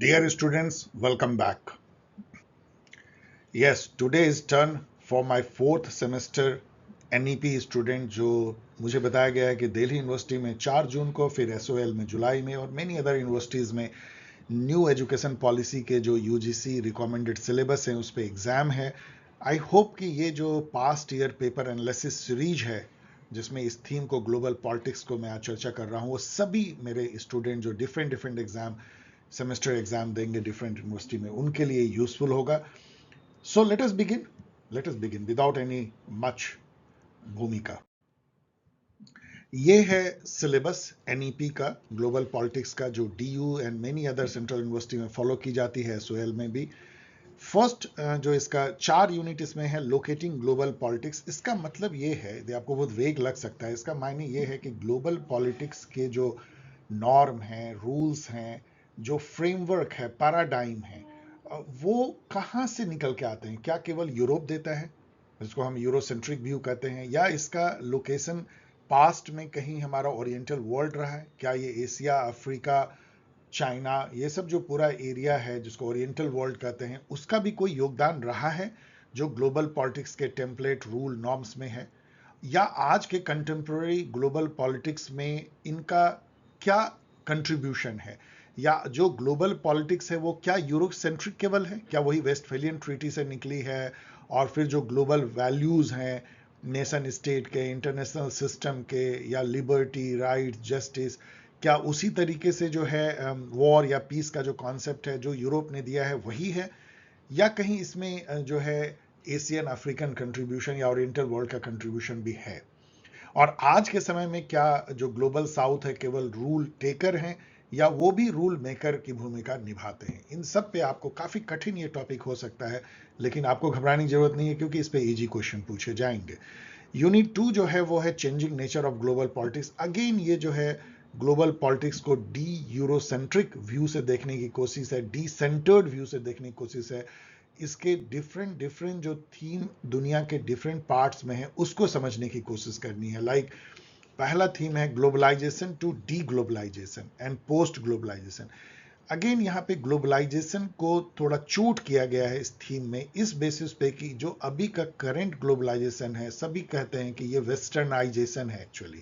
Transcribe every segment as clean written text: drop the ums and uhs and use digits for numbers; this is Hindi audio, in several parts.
Dear students, welcome back. Yes, today is turn for my fourth semester NEP student जो मुझे बताया गया है कि दिल्ली यूनिवर्सिटी में 4 जून को, फिर SOL में जुलाई में और मेनी अदर यूनिवर्सिटीज में न्यू एजुकेशन पॉलिसी के जो UGC रिकमेंडेड सिलेबस हैं उस पर एग्जाम है। आई होप कि ये जो past year paper analysis series है जिसमें इस थीम को ग्लोबल पॉलिटिक्स को मैं आज चर्चा कर रहा हूँ, वो सभी मेरे स्टूडेंट जो different different exam semester exam देंगे डिफरेंट यूनिवर्सिटी में उनके लिए यूजफुल होगा। So let us begin without any much भूमिका। ये है सिलेबस NEP का, ग्लोबल पॉलिटिक्स का, जो DU and many other central university में फॉलो की जाती है, SOL में भी। फर्स्ट जो इसका 4 यूनिट इसमें है, लोकेटिंग ग्लोबल पॉलिटिक्स। इसका मतलब ये है, ये आपको बहुत वेग लग सकता है, इसका मायने ये है कि ग्लोबल पॉलिटिक्स के जो नॉर्म हैं, रूल्स हैं, जो फ्रेमवर्क है, पैराडाइम है, वो कहाँ से निकल के आते हैं। क्या केवल यूरोप देता है, जिसको हम यूरोसेंट्रिक व्यू कहते हैं, या इसका लोकेशन पास्ट में कहीं हमारा ओरिएंटल वर्ल्ड रहा है? क्या ये एशिया, अफ्रीका, चाइना, ये सब जो पूरा एरिया है जिसको ओरिएंटल वर्ल्ड कहते हैं, उसका भी कोई योगदान रहा है जो ग्लोबल पॉलिटिक्स के टेम्पलेट, रूल, नॉर्म्स में है? या आज के कंटेम्प्रेरी ग्लोबल पॉलिटिक्स में इनका क्या कंट्रीब्यूशन है? या जो ग्लोबल पॉलिटिक्स है वो क्या यूरो सेंट्रिक केवल है? क्या वही वेस्टफेलियन ट्रीटी से निकली है? और फिर जो ग्लोबल वैल्यूज हैं नेशन स्टेट के, इंटरनेशनल सिस्टम के, या लिबर्टी, राइट, जस्टिस, क्या उसी तरीके से जो है वॉर या पीस का जो कॉन्सेप्ट है जो यूरोप ने दिया है वही है? या कहीं इसमें जो है एशियन अफ्रीकन कंट्रीब्यूशन या ओरिएंटल वर्ल्ड का कंट्रीब्यूशन भी है? और आज के समय में क्या जो ग्लोबल साउथ है केवल रूल टेकर हैं या वो भी रूल मेकर की भूमिका निभाते हैं? इन सब पे आपको काफी कठिन ये टॉपिक हो सकता है, लेकिन आपको घबराने की जरूरत नहीं है क्योंकि इस पे इजी क्वेश्चन पूछे जाएंगे। यूनिट 2 जो है वो है changing nature of global politics. Again ये जो है ग्लोबल पॉलिटिक्स को डी यूरोसेंट्रिक व्यू से देखने की कोशिश है, डी सेंटर्ड व्यू से देखने की कोशिश है। इसके डिफरेंट डिफरेंट जो थीम दुनिया के डिफरेंट पार्ट्स में है उसको समझने की कोशिश करनी है। लाइक पहला थीम है globalisation to deglobalisation and post globalisation. Again यहाँ पे ग्लोबलाइजेशन को थोड़ा चूट किया गया है इस थीम में, इस बेसिस पे कि जो अभी का करंट ग्लोबलाइजेशन है, सभी कहते हैं कि ये वेस्टर्नाइजेशन है। एक्चुअली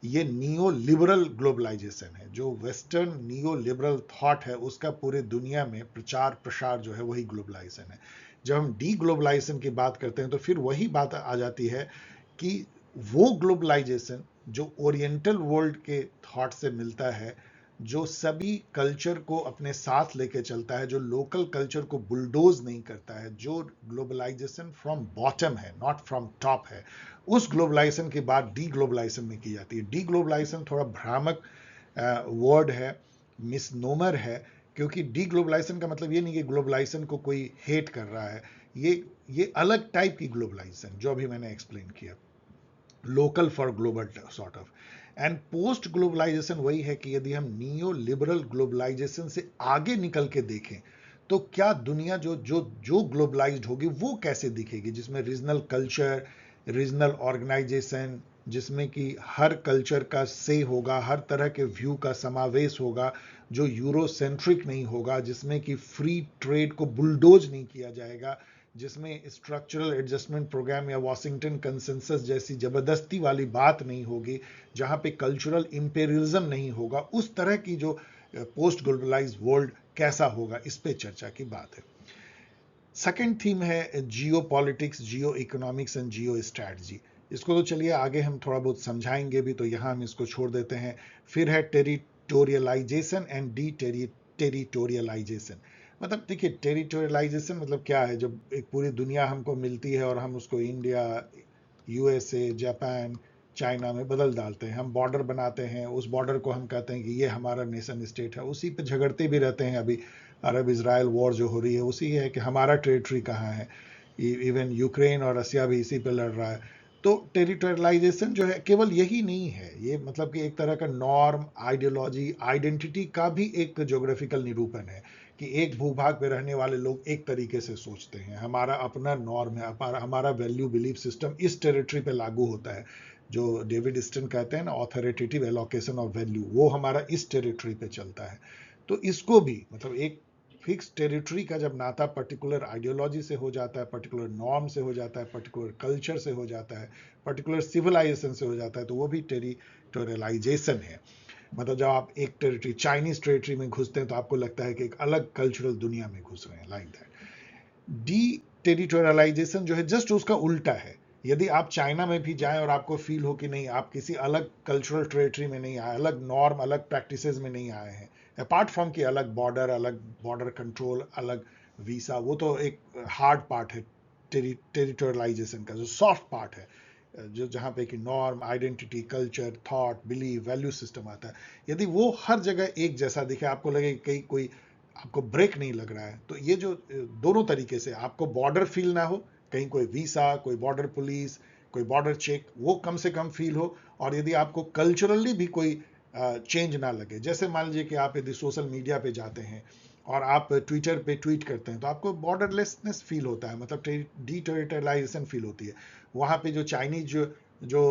ये नियो लिबरल ग्लोबलाइजेशन है। जो वेस्टर्न नियो लिबरल थॉट है उसका पूरे दुनिया में प्रचार प्रसार जो है वही ग्लोबलाइजेशन है। जब हम डी ग्लोबलाइजेशन की बात करते हैं तो फिर वही बात आ जाती है कि वो ग्लोबलाइजेशन जो ओरिएंटल वर्ल्ड के थॉट से मिलता है, जो सभी कल्चर को अपने साथ लेके चलता है, जो लोकल कल्चर को बुलडोज नहीं करता है, जो ग्लोबलाइजेशन फ्रॉम बॉटम है, नॉट फ्रॉम टॉप है, उस ग्लोबलाइजेशन की बात डी ग्लोबलाइजेशन में की जाती है। डी ग्लोबलाइजेशन थोड़ा भ्रामक वर्ड है, मिसनोमर है, क्योंकि डी ग्लोबलाइजेशन का मतलब ये नहीं कि ग्लोबलाइजेशन को कोई हेट कर रहा है। ये अलग टाइप की ग्लोबलाइजेशन जो अभी मैंने एक्सप्लेन किया, local for global sort of. And post globalisation वही है कि यदि हम नियो लिबरल ग्लोबलाइजेशन से आगे निकल के देखें तो क्या दुनिया जो जो जो ग्लोबलाइज्ड होगी वो कैसे दिखेगी, जिसमें रीजनल कल्चर, रीजनल ऑर्गेनाइजेशन, जिसमें कि हर कल्चर का से होगा, हर तरह के व्यू का समावेश होगा, जो यूरोसेंट्रिक नहीं होगा, जिसमें कि फ्री ट्रेड को बुलडोज नहीं किया जाएगा, जिसमें स्ट्रक्चरल एडजस्टमेंट प्रोग्राम या वॉशिंगटन कंसेंसस जैसी जबरदस्ती वाली बात नहीं होगी, जहां पे कल्चरल इंपेरियलिज्म नहीं होगा। उस तरह की जो पोस्ट ग्लोबलाइज्ड वर्ल्ड कैसा होगा, इस पे चर्चा की बात है। सेकेंड थीम है जियो politics, Jio economics and Jio strategy. इसको तो चलिए आगे हम थोड़ा बहुत समझाएंगे भी, तो यहां हम इसको छोड़ देते हैं। फिर है टेरिटोरियलाइजेशन एंड डी टेरिटोरियलाइजेशन। मतलब देखिए, टेरिटोरियलाइजेशन मतलब क्या है? जब एक पूरी दुनिया हमको मिलती है और हम उसको इंडिया, USA, जापान, चाइना में बदल डालते हैं, हम बॉर्डर बनाते हैं, उस बॉर्डर को हम कहते हैं कि ये हमारा नेशन स्टेट है। उसी पे झगड़ते भी रहते हैं। अभी अरब इजराइल वॉर जो हो रही है उसी है कि हमारा टेरिटरी कहाँ है। इवन यूक्रेन और रसिया भी इसी पे लड़ रहा है। तो टेरिटोरियलाइजेशन जो है केवल यही नहीं है, ये मतलब कि एक तरह का नॉर्म, आइडियोलॉजी, आइडेंटिटी का भी एक ज्योग्राफिकल निरूपण है कि एक भूभाग पे रहने वाले लोग एक तरीके से सोचते हैं, हमारा अपना नॉर्म है, हमारा वैल्यू बिलीफ सिस्टम इस टेरिटरी पे लागू होता है। जो डेविड स्टन कहते हैं ना, ऑथोरिटेटिव एलोकेशन ऑफ वैल्यू, वो हमारा इस टेरिटरी पे चलता है। तो इसको भी मतलब एक फिक्स टेरिटरी का जब नाता पर्टिकुलर आइडियोलॉजी से हो जाता है, पर्टिकुलर नॉर्म से हो जाता है, पर्टिकुलर कल्चर से हो जाता है, पर्टिकुलर सिविलाइजेशन से हो जाता है, तो वो भी टेरिटोरियलाइजेशन है। मतलब जब आप एक टेरिटरी, चाइनीज टेरिटरी में घुसते हैं तो आपको लगता है कि एक अलग कल्चरल दुनिया में घुस रहे हैं, लाइक दैट। डी टेरिटोरियलाइजेशन जो है जस्ट उसका उल्टा है। यदि आप चाइना में भी जाएं और आपको फील हो कि नहीं, आप किसी अलग कल्चरल टेरिटरी में नहीं आए, अलग नॉर्म, अलग प्रैक्टिसेस में नहीं आए हैं, अपार्ट फ्रॉम कि अलग बॉर्डर कंट्रोल, अलग वीसा, वो तो एक हार्ड पार्ट है टेरिटोरियलाइजेशन का। जो सॉफ्ट पार्ट है, जो जहाँ पे कि norm, identity, culture, thought, believe, value system आता है, यदि वो हर जगह एक जैसा दिखे, आपको लगे कि कहीं कोई आपको ब्रेक नहीं लग रहा है, तो ये जो दोनों तरीके से आपको बॉर्डर फील ना हो, कहीं कोई वीसा, कोई बॉर्डर पुलिस, कोई बॉर्डर चेक, वो कम से कम फील हो, और यदि आपको कल्चरली भी कोई चेंज ना लगे, जैसे मान लीजिए कि आप यदि सोशल मीडिया पे जाते हैं और आप ट्विटर पे ट्वीट करते हैं तो आपको बॉर्डरलेसनेस फील होता है, मतलब डीटेरिटोरियलाइजेशन फील होती है। वहाँ पे जो चाइनीज जो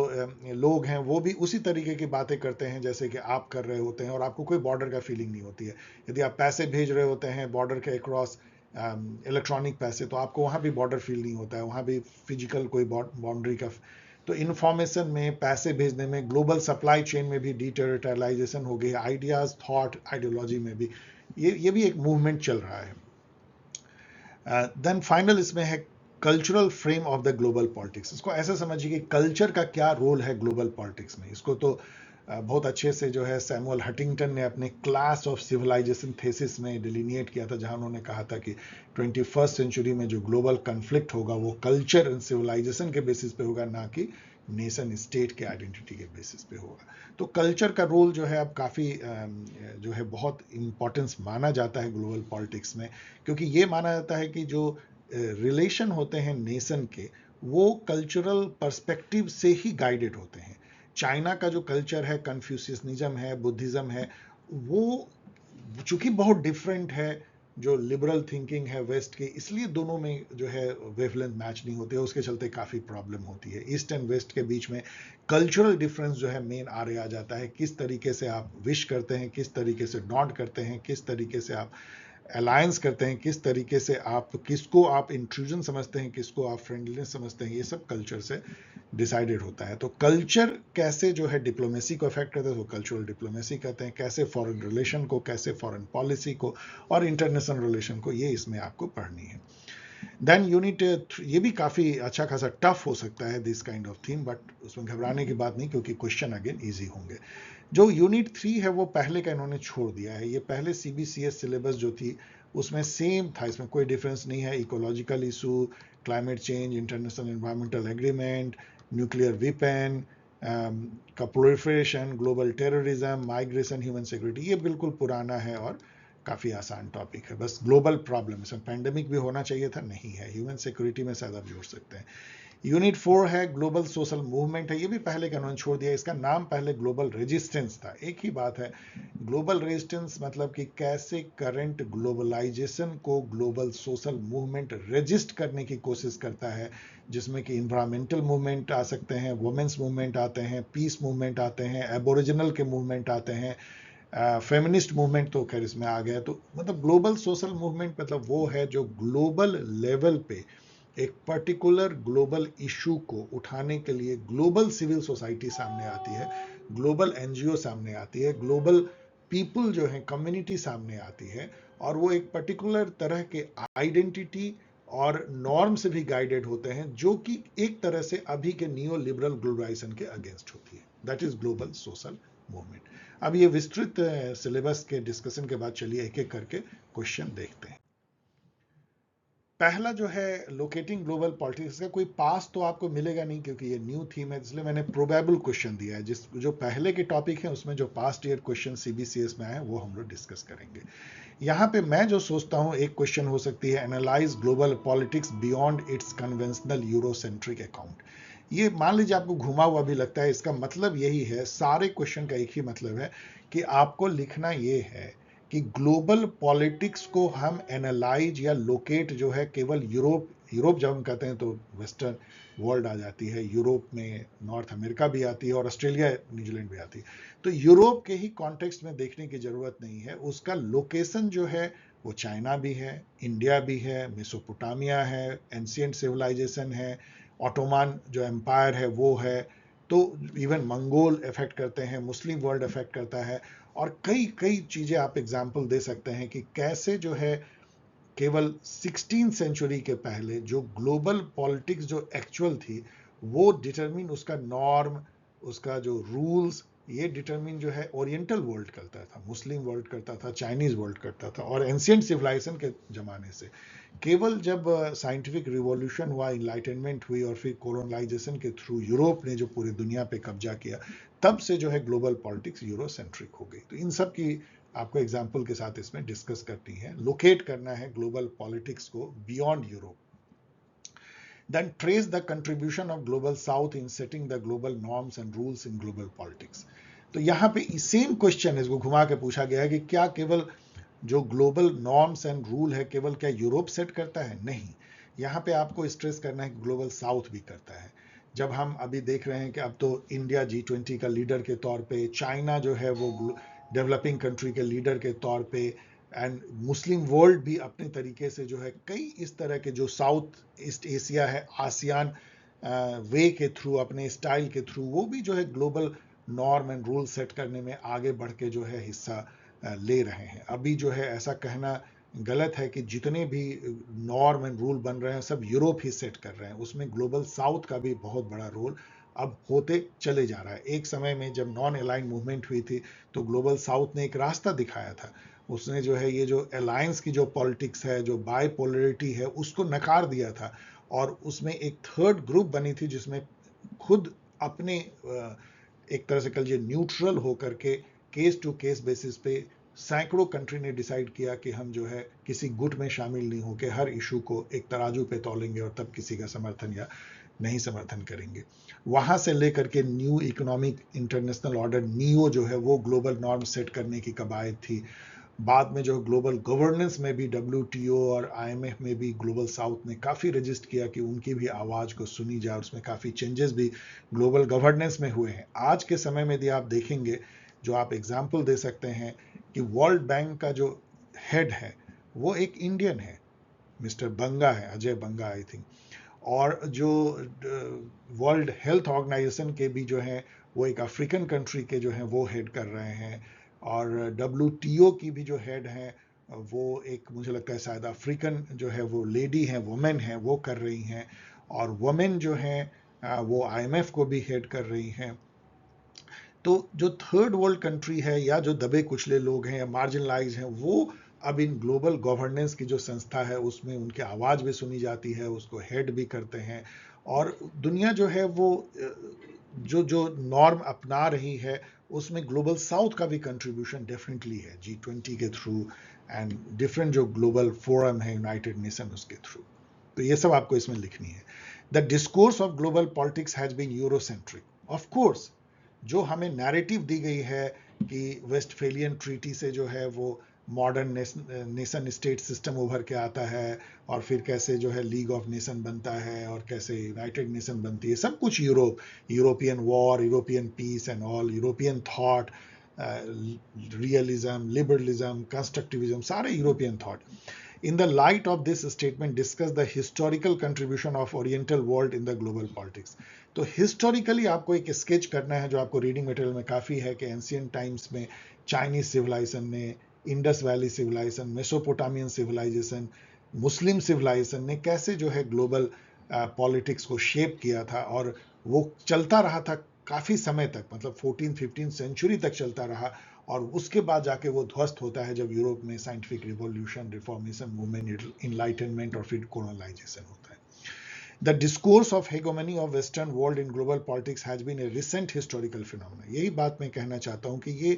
लोग हैं वो भी उसी तरीके की बातें करते हैं जैसे कि आप कर रहे होते हैं, और आपको कोई बॉर्डर का फीलिंग नहीं होती है। यदि आप पैसे भेज रहे होते हैं बॉर्डर के अक्रॉस, इलेक्ट्रॉनिक पैसे, तो आपको वहाँ भी बॉर्डर फील नहीं होता है, वहाँ भी फिजिकल कोई बाउंड्री का। तो इन्फॉर्मेशन में, पैसे भेजने में, ग्लोबल सप्लाई चेन में भी डीटेरिटोरियलाइजेशन हो गई, आइडियाज, थॉट, आइडियोलॉजी में भी ये भी एक मूवमेंट चल रहा है। देन फाइनल इसमें है cultural frame of the global politics. इसको ऐसे समझिए कि कल्चर का क्या रोल है ग्लोबल पॉलिटिक्स में। इसको तो बहुत अच्छे से जो है सैमुअल हंटिंगटन ने अपने क्लास ऑफ सिविलाइजेशन थेसिस में डिलीनिएट किया था, जहां उन्होंने कहा था कि 21st सेंचुरी में जो ग्लोबल कन्फ्लिक्ट होगा वो कल्चर एंड सिविलाइजेशन के बेसिस पे होगा, ना कि नेशन स्टेट के आइडेंटिटी के बेसिस पे होगा। तो कल्चर का रोल जो है अब काफ़ी जो है बहुत इम्पोर्टेंस माना जाता है ग्लोबल पॉलिटिक्स में, क्योंकि ये माना जाता है कि जो रिलेशन होते हैं नेशन के, वो कल्चरल पर्सपेक्टिव से ही गाइडेड होते हैं। चाइना का जो कल्चर है, कन्फ्यूशियनिज्म है, बुद्धिज्म है, वो चूंकि बहुत डिफरेंट है जो लिबरल थिंकिंग है वेस्ट के, इसलिए दोनों में जो है वेवलेंथ मैच नहीं होती है, उसके चलते काफ़ी प्रॉब्लम होती है। ईस्ट एंड वेस्ट के बीच में कल्चरल डिफरेंस जो है मेन आ जाता है, किस तरीके से आप विश करते हैं, किस तरीके से नॉट करते हैं, किस तरीके से आप अलायंस करते हैं, किस तरीके से आप किसको आप इंट्रूजन समझते हैं, किसको आप फ्रेंडलीनेस समझते हैं, ये सब कल्चर से डिसाइडेड होता है। तो कल्चर कैसे जो है डिप्लोमेसी को अफेक्ट करता है, तो कल्चरल डिप्लोमेसी कहते हैं। कैसे फॉरेन रिलेशन को, कैसे फॉरेन पॉलिसी को और इंटरनेशनल रिलेशन को, ये इसमें आपको पढ़नी है। देन यूनिट, ये भी काफ़ी अच्छा खासा टफ हो सकता है this kind of theme, but उसमें घबराने की बात नहीं, क्योंकि क्वेश्चन अगेन ईजी होंगे। जो यूनिट 3 है वो पहले का इन्होंने छोड़ दिया है। ये पहले CBCS सिलेबस जो थी उसमें सेम था, इसमें कोई डिफरेंस नहीं है। Ecological issue, climate change, international environmental agreement, nuclear weapon का proliferation, global terrorism, migration, human security, ये बिल्कुल पुराना है और काफ़ी आसान टॉपिक है। बस ग्लोबल प्रॉब्लम, इसमें पैंडेमिक भी होना चाहिए था, नहीं है। ह्यूमन सिक्योरिटी में शायद आप जोड़ सकते हैं। यूनिट 4 है ग्लोबल सोशल मूवमेंट है, ये भी पहले का उन्होंने छोड़ दिया। इसका नाम पहले ग्लोबल रेजिस्टेंस था, एक ही बात है। ग्लोबल रेजिस्टेंस मतलब कि कैसे करंट ग्लोबलाइजेशन को ग्लोबल सोशल मूवमेंट रेजिस्ट करने की कोशिश करता है, जिसमें कि इन्वायरमेंटल मूवमेंट आ सकते हैं, वुमेन्स मूवमेंट आते हैं, पीस मूवमेंट आते हैं, एबोरिजिनल के मूवमेंट आते हैं, फेमिनिस्ट मूवमेंट तो खैर इसमें आ गया। तो मतलब ग्लोबल सोशल मूवमेंट मतलब वो है जो ग्लोबल लेवल पे एक पर्टिकुलर ग्लोबल इशू को उठाने के लिए ग्लोबल सिविल सोसाइटी सामने आती है, ग्लोबल एनजीओ सामने आती है, ग्लोबल पीपल जो है कम्युनिटी सामने आती है, और वो एक पर्टिकुलर तरह के आइडेंटिटी और नॉर्म से भी गाइडेड होते हैं, जो कि एक तरह से अभी के नियो लिबरल ग्लोबलाइजेशन के अगेंस्ट होती है। That is global social movement. अब ये विस्तृत सिलेबस के डिस्कशन के बाद चलिए एक एक करके क्वेश्चन देखते हैं। पहला जो है लोकेटिंग ग्लोबल पॉलिटिक्स का कोई पास तो आपको मिलेगा नहीं, क्योंकि ये न्यू थीम है, इसलिए मैंने प्रोबेबल क्वेश्चन दिया है। जो पहले के टॉपिक है उसमें जो पास्ट ईयर क्वेश्चन CBCS में आए वो हम लोग डिस्कस करेंगे। यहाँ पे मैं जो सोचता हूँ एक क्वेश्चन हो सकती है, analyse global politics beyond it's conventional Eurocentric account. ये मान लीजिए आपको घुमा हुआ भी लगता है, इसका मतलब यही है, सारे क्वेश्चन का एक ही मतलब है कि आपको लिखना ये है कि ग्लोबल पॉलिटिक्स को हम एनालाइज या लोकेट जो है केवल यूरोप जब हम कहते हैं तो वेस्टर्न वर्ल्ड आ जाती है, यूरोप में नॉर्थ अमेरिका भी आती है और ऑस्ट्रेलिया न्यूजीलैंड भी आती है। तो यूरोप के ही कॉन्टेक्स्ट में देखने की जरूरत नहीं है, उसका लोकेशन जो है वो चाइना भी है, इंडिया भी है, मेसोपोटामिया है, एंशियंट सिविलाइजेशन है, ऑटोमान जो एम्पायर है वो है, तो इवन मंगोल इफेक्ट करते हैं, मुस्लिम वर्ल्ड इफेक्ट करता है, और कई कई चीजें आप एग्जाम्पल दे सकते हैं कि कैसे जो है केवल 16 सेंचुरी के पहले जो ग्लोबल पॉलिटिक्स जो एक्चुअल थी वो डिटरमिन उसका नॉर्म, उसका जो रूल्स, ये डिटरमिन जो है ओरिएंटल वर्ल्ड करता था, मुस्लिम वर्ल्ड करता था, चाइनीज वर्ल्ड करता था। और एंशियंट सिविलाइजेशन के जमाने से केवल जब साइंटिफिक रिवॉल्यूशन हुआ, इनलाइटनमेंट हुई, और फिर कोलोनाइजेशन के थ्रू यूरोप ने जो पूरी दुनिया पे कब्जा किया, तब से जो है ग्लोबल पॉलिटिक्स यूरोसेंट्रिक हो गई। तो इन सब की आपको एग्जाम्पल के साथ इसमें डिस्कस करनी है, लोकेट करना है ग्लोबल पॉलिटिक्स को beyond Europe. Then trace the contribution of global south in setting the global norms and rules in global politics. तो यहाँ पे सेम क्वेश्चन इसको घुमा के पूछा गया है कि क्या केवल जो ग्लोबल नॉर्म्स एंड रूल है केवल क्या यूरोप सेट करता है? नहीं, यहाँ पे आपको स्ट्रेस करना है कि ग्लोबल साउथ भी करता है। जब हम अभी देख रहे हैं कि अब तो इंडिया G20 का लीडर के तौर पे, चाइना जो है वो डेवलपिंग कंट्री के लीडर के तौर पे, एंड मुस्लिम वर्ल्ड भी अपने तरीके से जो है कई इस तरह के जो साउथ ईस्ट एशिया है, आसियान वे के थ्रू, अपने स्टाइल के थ्रू वो भी जो है global norm and rule set करने में आगे बढ़ के जो है हिस्सा ले रहे हैं। अभी जो है ऐसा कहना गलत है कि जितने भी नॉर्म एंड रूल बन रहे हैं सब यूरोप ही सेट कर रहे हैं, उसमें ग्लोबल साउथ का भी बहुत बड़ा रोल अब होते चले जा रहा है। एक समय में जब नॉन अलाइन मूवमेंट हुई थी तो ग्लोबल साउथ ने एक रास्ता दिखाया था, उसने जो है ये जो अलायंस की जो पॉलिटिक्स है, जो बाइपोलरिटी है, उसको नकार दिया था, और उसमें एक थर्ड ग्रुप बनी थी जिसमें खुद अपने एक तरह से कल ये न्यूट्रल होकर के केस टू केस बेसिस पे सैकड़ों कंट्री ने डिसाइड किया कि हम जो है किसी गुट में शामिल नहीं होकर हर इशू को एक तराजू पे तोलेंगे और तब किसी का समर्थन या नहीं समर्थन करेंगे। वहां से लेकर के new economic international order Neo जो है वो ग्लोबल नॉर्म सेट करने की कवायद थी। बाद में जो ग्लोबल गवर्नेंस में भी WTO और IMF में भी ग्लोबल साउथ ने काफ़ी रजिस्ट किया कि उनकी भी आवाज़ को सुनी जाए, उसमें काफ़ी चेंजेस भी ग्लोबल गवर्नेंस में हुए हैं। आज के समय में यदि आप देखेंगे, जो आप एग्जाम्पल दे सकते हैं कि वर्ल्ड बैंक का जो हेड है वो एक इंडियन है, मिस्टर बंगा है, अजय बंगा आई थिंक, और जो वर्ल्ड हेल्थ ऑर्गेनाइजेशन के भी जो है वो एक अफ्रीकन कंट्री के जो हैं वो हेड कर रहे हैं, और WTO की भी जो हेड हैं वो एक, मुझे लगता है शायद अफ्रीकन जो है वो लेडी हैं, वुमेन हैं, वो कर रही हैं, और वुमेन जो हैं वो IMF को भी हेड कर रही हैं। तो जो थर्ड वर्ल्ड कंट्री है या जो दबे कुचले लोग हैं या मार्जिनलाइज हैं, वो अब इन ग्लोबल गवर्नेंस की जो संस्था है उसमें उनकी आवाज़ भी सुनी जाती है, उसको हेड भी करते हैं, और दुनिया जो है वो जो जो नॉर्म अपना रही है उसमें ग्लोबल साउथ का भी कंट्रीब्यूशन डेफिनेटली है, G20 के थ्रू एंड डिफरेंट जो ग्लोबल फोरम है यूनाइटेड नेशन उसके थ्रू। तो ये सब आपको इसमें लिखनी है। The discourse of global politics has been Eurocentric. Of course जो हमें नैरेटिव दी गई है कि वेस्टफेलियन ट्रीटी से जो है वो मॉडर्न नेशन स्टेट सिस्टम उभर के आता है, और फिर कैसे जो है लीग ऑफ नेशन बनता है और कैसे यूनाइटेड नेशन बनती है, सब कुछ European war, European peace and all, European thought, realism, liberalism, constructivism, सारे European thought. In the light of this statement, discuss the historical contribution of Oriental world in the global politics. तो हिस्टोरिकली आपको एक स्केच करना है जो आपको रीडिंग मटेरियल में काफ़ी है कि एंशियंट टाइम्स में चाइनीज सिविलाइजेशन ने, Indus valley civilization, Mesopotamian civilization, Muslim civilization ने कैसे जो है ग्लोबल पॉलिटिक्स को शेप किया था, और वो चलता रहा था काफ़ी समय तक, मतलब 14-15 सेंचुरी तक चलता रहा, और उसके बाद जाके वो ध्वस्त होता है जब यूरोप में scientific revolution, reformation movement, enlightenment और फिर कोलोनाइजेशन होता है। The discourse of hegemony of Western world in global politics has been a recent historical phenomenon. यही बात मैं कहना चाहता हूँ कि ये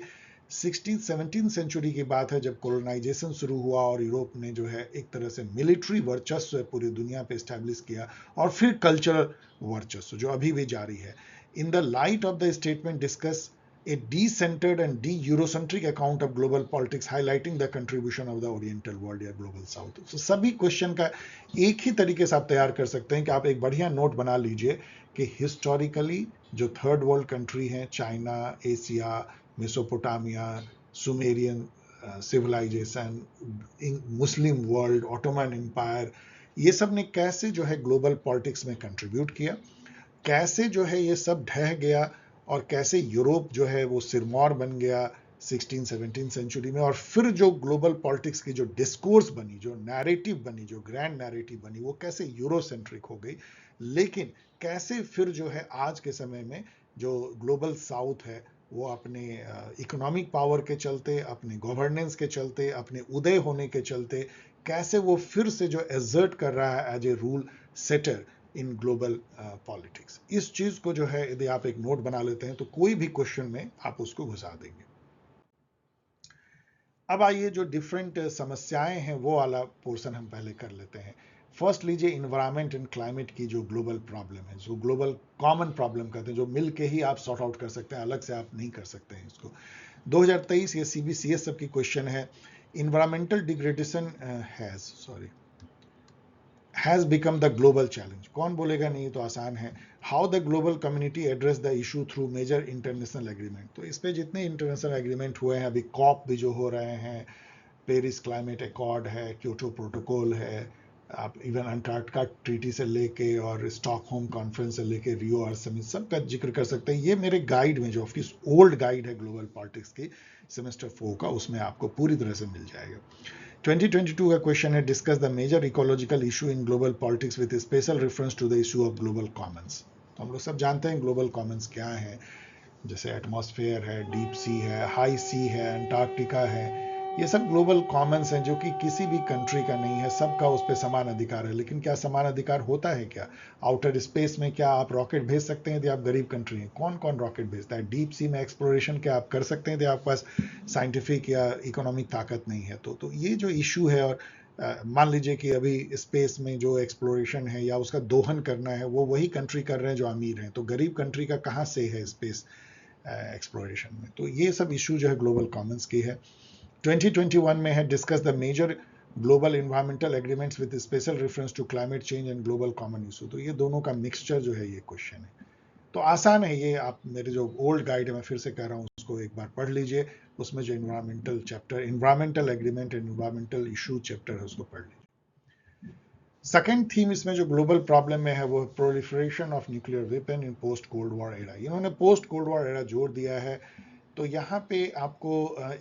16th-17th सेंचुरी की बात है जब कोलोनाइजेशन शुरू हुआ और यूरोप ने जो है एक तरह से मिलिट्री वर्चस्व पूरी दुनिया पे एस्टैब्लिश किया, और फिर कल्चरल वर्चस्व जो अभी भी जारी है। In the light of the statement discuss a decentered and de-Eurocentric account of global politics highlighting the contribution of the Oriental world या global south। तो सभी क्वेश्चन का एक ही तरीके से आप तैयार कर सकते हैं कि आप एक बढ़िया नोट बना लीजिए कि हिस्टोरिकली जो थर्ड वर्ल्ड कंट्री हैं, China, Asia, Mesopotamia, Sumerian civilization, Muslim world, Ottoman empire, ये सब ने कैसे जो है ग्लोबल पॉलिटिक्स में कंट्रीब्यूट किया, कैसे जो है ये सब ढह गया और कैसे यूरोप जो है वो सिरमौर बन गया 16-17 सेंचुरी में, और फिर जो ग्लोबल पॉलिटिक्स की जो डिस्कोर्स बनी, जो नैरेटिव बनी, जो ग्रैंड नैरेटिव बनी, वो कैसे यूरोसेंट्रिक हो गई। लेकिन कैसे फिर जो है आज के समय में जो ग्लोबल साउथ है वो अपने इकोनॉमिक पावर के चलते, अपने गवर्नेंस के चलते, अपने उदय होने के चलते, कैसे वो फिर से जो एजर्ट कर रहा है as a rule setter in global politics. इस चीज को जो है यदि आप एक नोट बना लेते हैं तो कोई भी क्वेश्चन में आप उसको घुसा देंगे। अब आइए जो डिफरेंट समस्याएं हैं वो वाला पोर्शन हम पहले कर लेते हैं। फर्स्ट लीजिए इन्वायरमेंट एंड क्लाइमेट की जो ग्लोबल प्रॉब्लम है, जो ग्लोबल कॉमन प्रॉब्लम कहते हैं, जो मिल के ही आप सॉर्ट आउट कर सकते हैं, अलग से आप नहीं कर सकते हैं इसको। 2023 ये CBCS सब की क्वेश्चन है। Environmental degradation has become the global challenge. कौन बोलेगा नहीं, तो आसान है। How the global community address the issue through major international agreement. तो इस पे जितने इंटरनेशनल एग्रीमेंट हुए हैं, अभी कॉप भी जो हो रहे हैं, पेरिस क्लाइमेट अकॉर्ड है, क्योटो प्रोटोकॉल है, आप इवन अंटार्कटिका ट्रीटी से लेके और स्टॉकहोम कॉन्फ्रेंस से लेके रियो अर्थ समिट सब का जिक्र कर सकते हैं। ये मेरे गाइड में जो ऑफकी ओल्ड गाइड है ग्लोबल पॉलिटिक्स की सेमेस्टर 4 का, उसमें आपको पूरी तरह से मिल जाएगा। 2022 का क्वेश्चन है discuss the major ecological issue in global politics with special reference to the issue of global commons. तो हम लोग सब जानते हैं ग्लोबल कॉमन्स क्या है, जैसे एटमॉस्फेयर है, डीप सी है, हाई सी है, अंटार्कटिका है, ये सब ग्लोबल कॉमन्स हैं जो कि किसी भी कंट्री का नहीं है, सबका उस पर समान अधिकार है। लेकिन क्या समान अधिकार होता है क्या? आउटर स्पेस में क्या आप रॉकेट भेज सकते हैं यदि आप गरीब कंट्री हैं? कौन कौन रॉकेट भेजता है? डीप सी में एक्सप्लोरेशन क्या आप कर सकते हैं यदि आपके पास साइंटिफिक या इकोनॉमिक ताकत नहीं है? तो ये जो इशू है, और मान लीजिए कि अभी स्पेस में जो एक्सप्लोरेशन है या उसका दोहन करना है वो वही कंट्री कर रहे हैं जो अमीर हैं, तो गरीब कंट्री का कहाँ से है स्पेस एक्सप्लोरेशन में? तो ये सब इशू जो है ग्लोबल कॉमन्स की है। 2021 में है discuss the major global environmental agreements with special reference to climate change and global common issue. तो ये दोनों का मिक्सचर जो है ये क्वेश्चन है। तो आसान है ये, आप मेरे जो ओल्ड गाइड है मैं फिर से कह रहा हूँ उसको एक बार पढ़ लीजिए, उसमें जो environmental chapter, environmental agreement and environmental issue chapter है उसको पढ़ लीजिए। सेकेंड थीम इसमें जो ग्लोबल प्रॉब्लम में है वो proliferation of nuclear weapon in post cold war era. इन्होंने पोस्ट कोल्ड वॉर एरा जोड़ दिया है। तो यहाँ पे आपको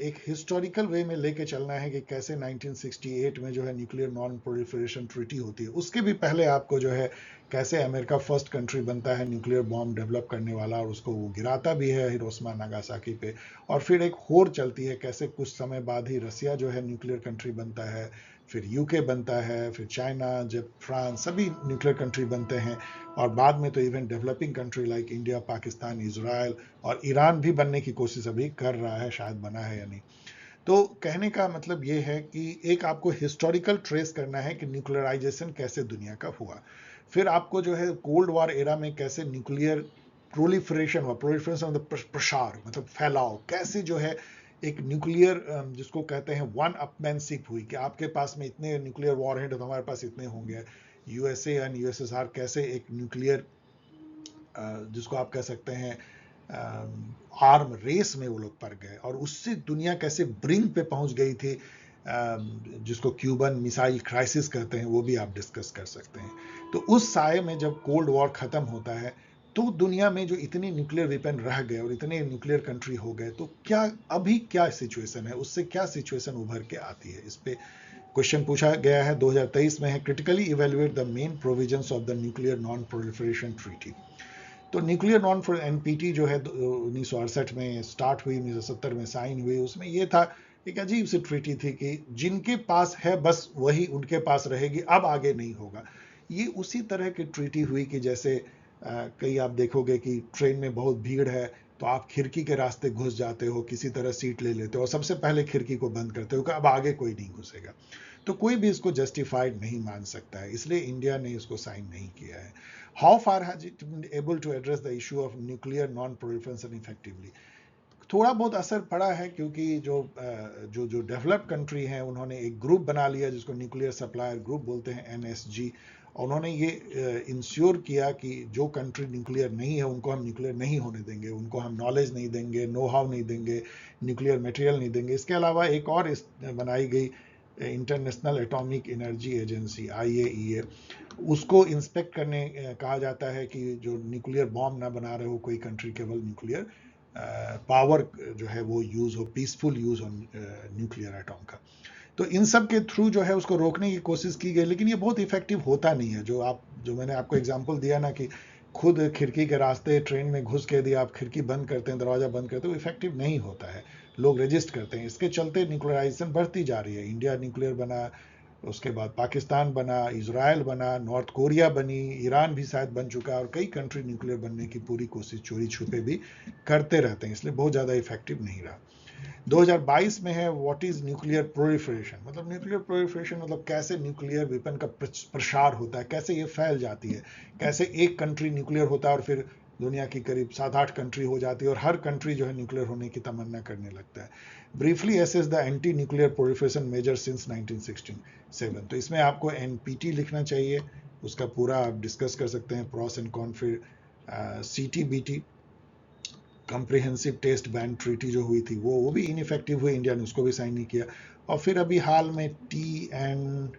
एक हिस्टोरिकल वे में लेके चलना है कि कैसे 1968 में जो है न्यूक्लियर नॉन प्रोलिफरेशन ट्रीटी होती है, उसके भी पहले आपको जो है कैसे अमेरिका फर्स्ट कंट्री बनता है न्यूक्लियर बॉम्ब डेवलप करने वाला, और उसको वो गिराता भी है हिरोशिमा नागासाकी पे। और फिर एक होड़ चलती है कैसे कुछ समय बाद ही रसिया जो है न्यूक्लियर कंट्री बनता है, फिर यूके बनता है, फिर चाइना, जब फ्रांस, सभी न्यूक्लियर कंट्री बनते हैं। और बाद में तो even developing country like India, Pakistan, Israel और ईरान भी बनने की कोशिश अभी कर रहा है, शायद बना है या नहीं। तो कहने का मतलब ये है कि एक आपको हिस्टोरिकल ट्रेस करना है कि न्यूक्लियराइजेशन कैसे दुनिया का हुआ, फिर आपको जो है कोल्ड वॉर एरा में कैसे न्यूक्लियर प्रोलिफरेशन हुआ, प्रोलिफरेशन मतलब प्रसार, मतलब फैलाव, कैसे जो है एक न्यूक्लियर जिसको कहते हैं वन अपमैनशिप हुई कि आपके पास में इतने न्यूक्लियर वॉर हैं तो हमारे पास इतने होंगे। यूएसए एंड यूएसएसआर कैसे एक न्यूक्लियर जिसको आप कह सकते हैं आर्म रेस में वो लोग पड़ गए, और उससे दुनिया कैसे ब्रिंक पे पहुंच गई थी, जिसको क्यूबन मिसाइल क्राइसिस कहते हैं, वो भी आप डिस्कस कर सकते हैं। तो उस साय में जब कोल्ड वॉर खत्म होता है तो दुनिया में जो इतने न्यूक्लियर वेपन रह गए और इतने न्यूक्लियर कंट्री हो गए, तो क्या अभी क्या सिचुएशन है, उससे क्या सिचुएशन उभर के आती है, इस पे क्वेश्चन पूछा गया है। 2023 में है critically evaluate the main provisions of the nuclear non proliferation treaty. तो न्यूक्लियर नॉन एनपीटी जो है 1968 में स्टार्ट हुई, 1970 में साइन हुई। उसमें यह था, एक अजीब सी ट्रीटी थी कि जिनके पास है बस वही उनके पास रहेगी, अब आगे नहीं होगा। ये उसी तरह की ट्रीटी हुई कि जैसे कई आप देखोगे कि ट्रेन में बहुत भीड़ है तो आप खिड़की के रास्ते घुस जाते हो, किसी तरह सीट ले लेते हो और सबसे पहले खिड़की को बंद करते हो कि अब आगे कोई नहीं घुसेगा। तो कोई भी इसको जस्टिफाइड नहीं मान सकता है, इसलिए इंडिया ने इसको साइन नहीं किया है। How far has it been able to address the issue of nuclear non proliferation effectively? थोड़ा बहुत असर पड़ा है, क्योंकि जो जो डेवलप्ड कंट्री हैं उन्होंने एक ग्रुप बना लिया जिसको न्यूक्लियर सप्लायर ग्रुप बोलते हैं, एनएसजी। उन्होंने ये इंश्योर किया कि जो कंट्री न्यूक्लियर नहीं है उनको हम न्यूक्लियर नहीं होने देंगे, उनको हम नॉलेज नहीं देंगे, नो हाउ नहीं देंगे, न्यूक्लियर मटेरियल नहीं देंगे। इसके अलावा एक और बनाई गई international atomic energy agency, IAEA, उसको इंस्पेक्ट करने कहा जाता है कि जो न्यूक्लियर बॉम्ब ना बना रहे हो कोई कंट्री, केवल न्यूक्लियर पावर जो है वो यूज हो, पीसफुल यूज हो न्यूक्लियर एटॉम का। तो इन सब के थ्रू जो है उसको रोकने की कोशिश की गई, लेकिन ये बहुत इफेक्टिव होता नहीं है। जो मैंने आपको एग्जांपल दिया ना कि खुद खिड़की के रास्ते ट्रेन में घुस के यदि आप खिड़की बंद करते हैं, दरवाजा बंद करते हैं, वो इफेक्टिव नहीं होता है, लोग रजिस्ट करते हैं। इसके चलते न्यूक्लियराइजेशन बढ़ती जा रही है। इंडिया न्यूक्लियर बना, उसके बाद पाकिस्तान बना, इजराइल बना, नॉर्थ कोरिया बनी, ईरान भी शायद बन चुका है, और कई कंट्री न्यूक्लियर बनने की पूरी कोशिश चोरी छुपे भी करते रहते हैं, इसलिए बहुत ज़्यादा इफेक्टिव नहीं रहा। 2022 में है व्हाट इज न्यूक्लियर प्रोलिफरेशन। मतलब न्यूक्लियर प्रोलिफरेशन मतलब कैसे न्यूक्लियर वेपन का प्रसार होता है, कैसे ये फैल जाती है, कैसे एक कंट्री न्यूक्लियर होता है और फिर दुनिया की करीब 7-8 कंट्री हो जाती है और हर कंट्री जो है न्यूक्लियर होने की तमन्ना करने लगता है। Briefly assess the anti nuclear proliferation measure since 1967। तो इसमें आपको NPT लिखना चाहिए, उसका पूरा आप डिस्कस कर सकते हैं, प्रॉस एंड कॉन। फिर CTBT, comprehensive test ban treaty जो हुई थी वो भी इनइफेक्टिव हुई, इंडिया ने उसको भी साइन नहीं किया। और फिर अभी हाल में TNPW,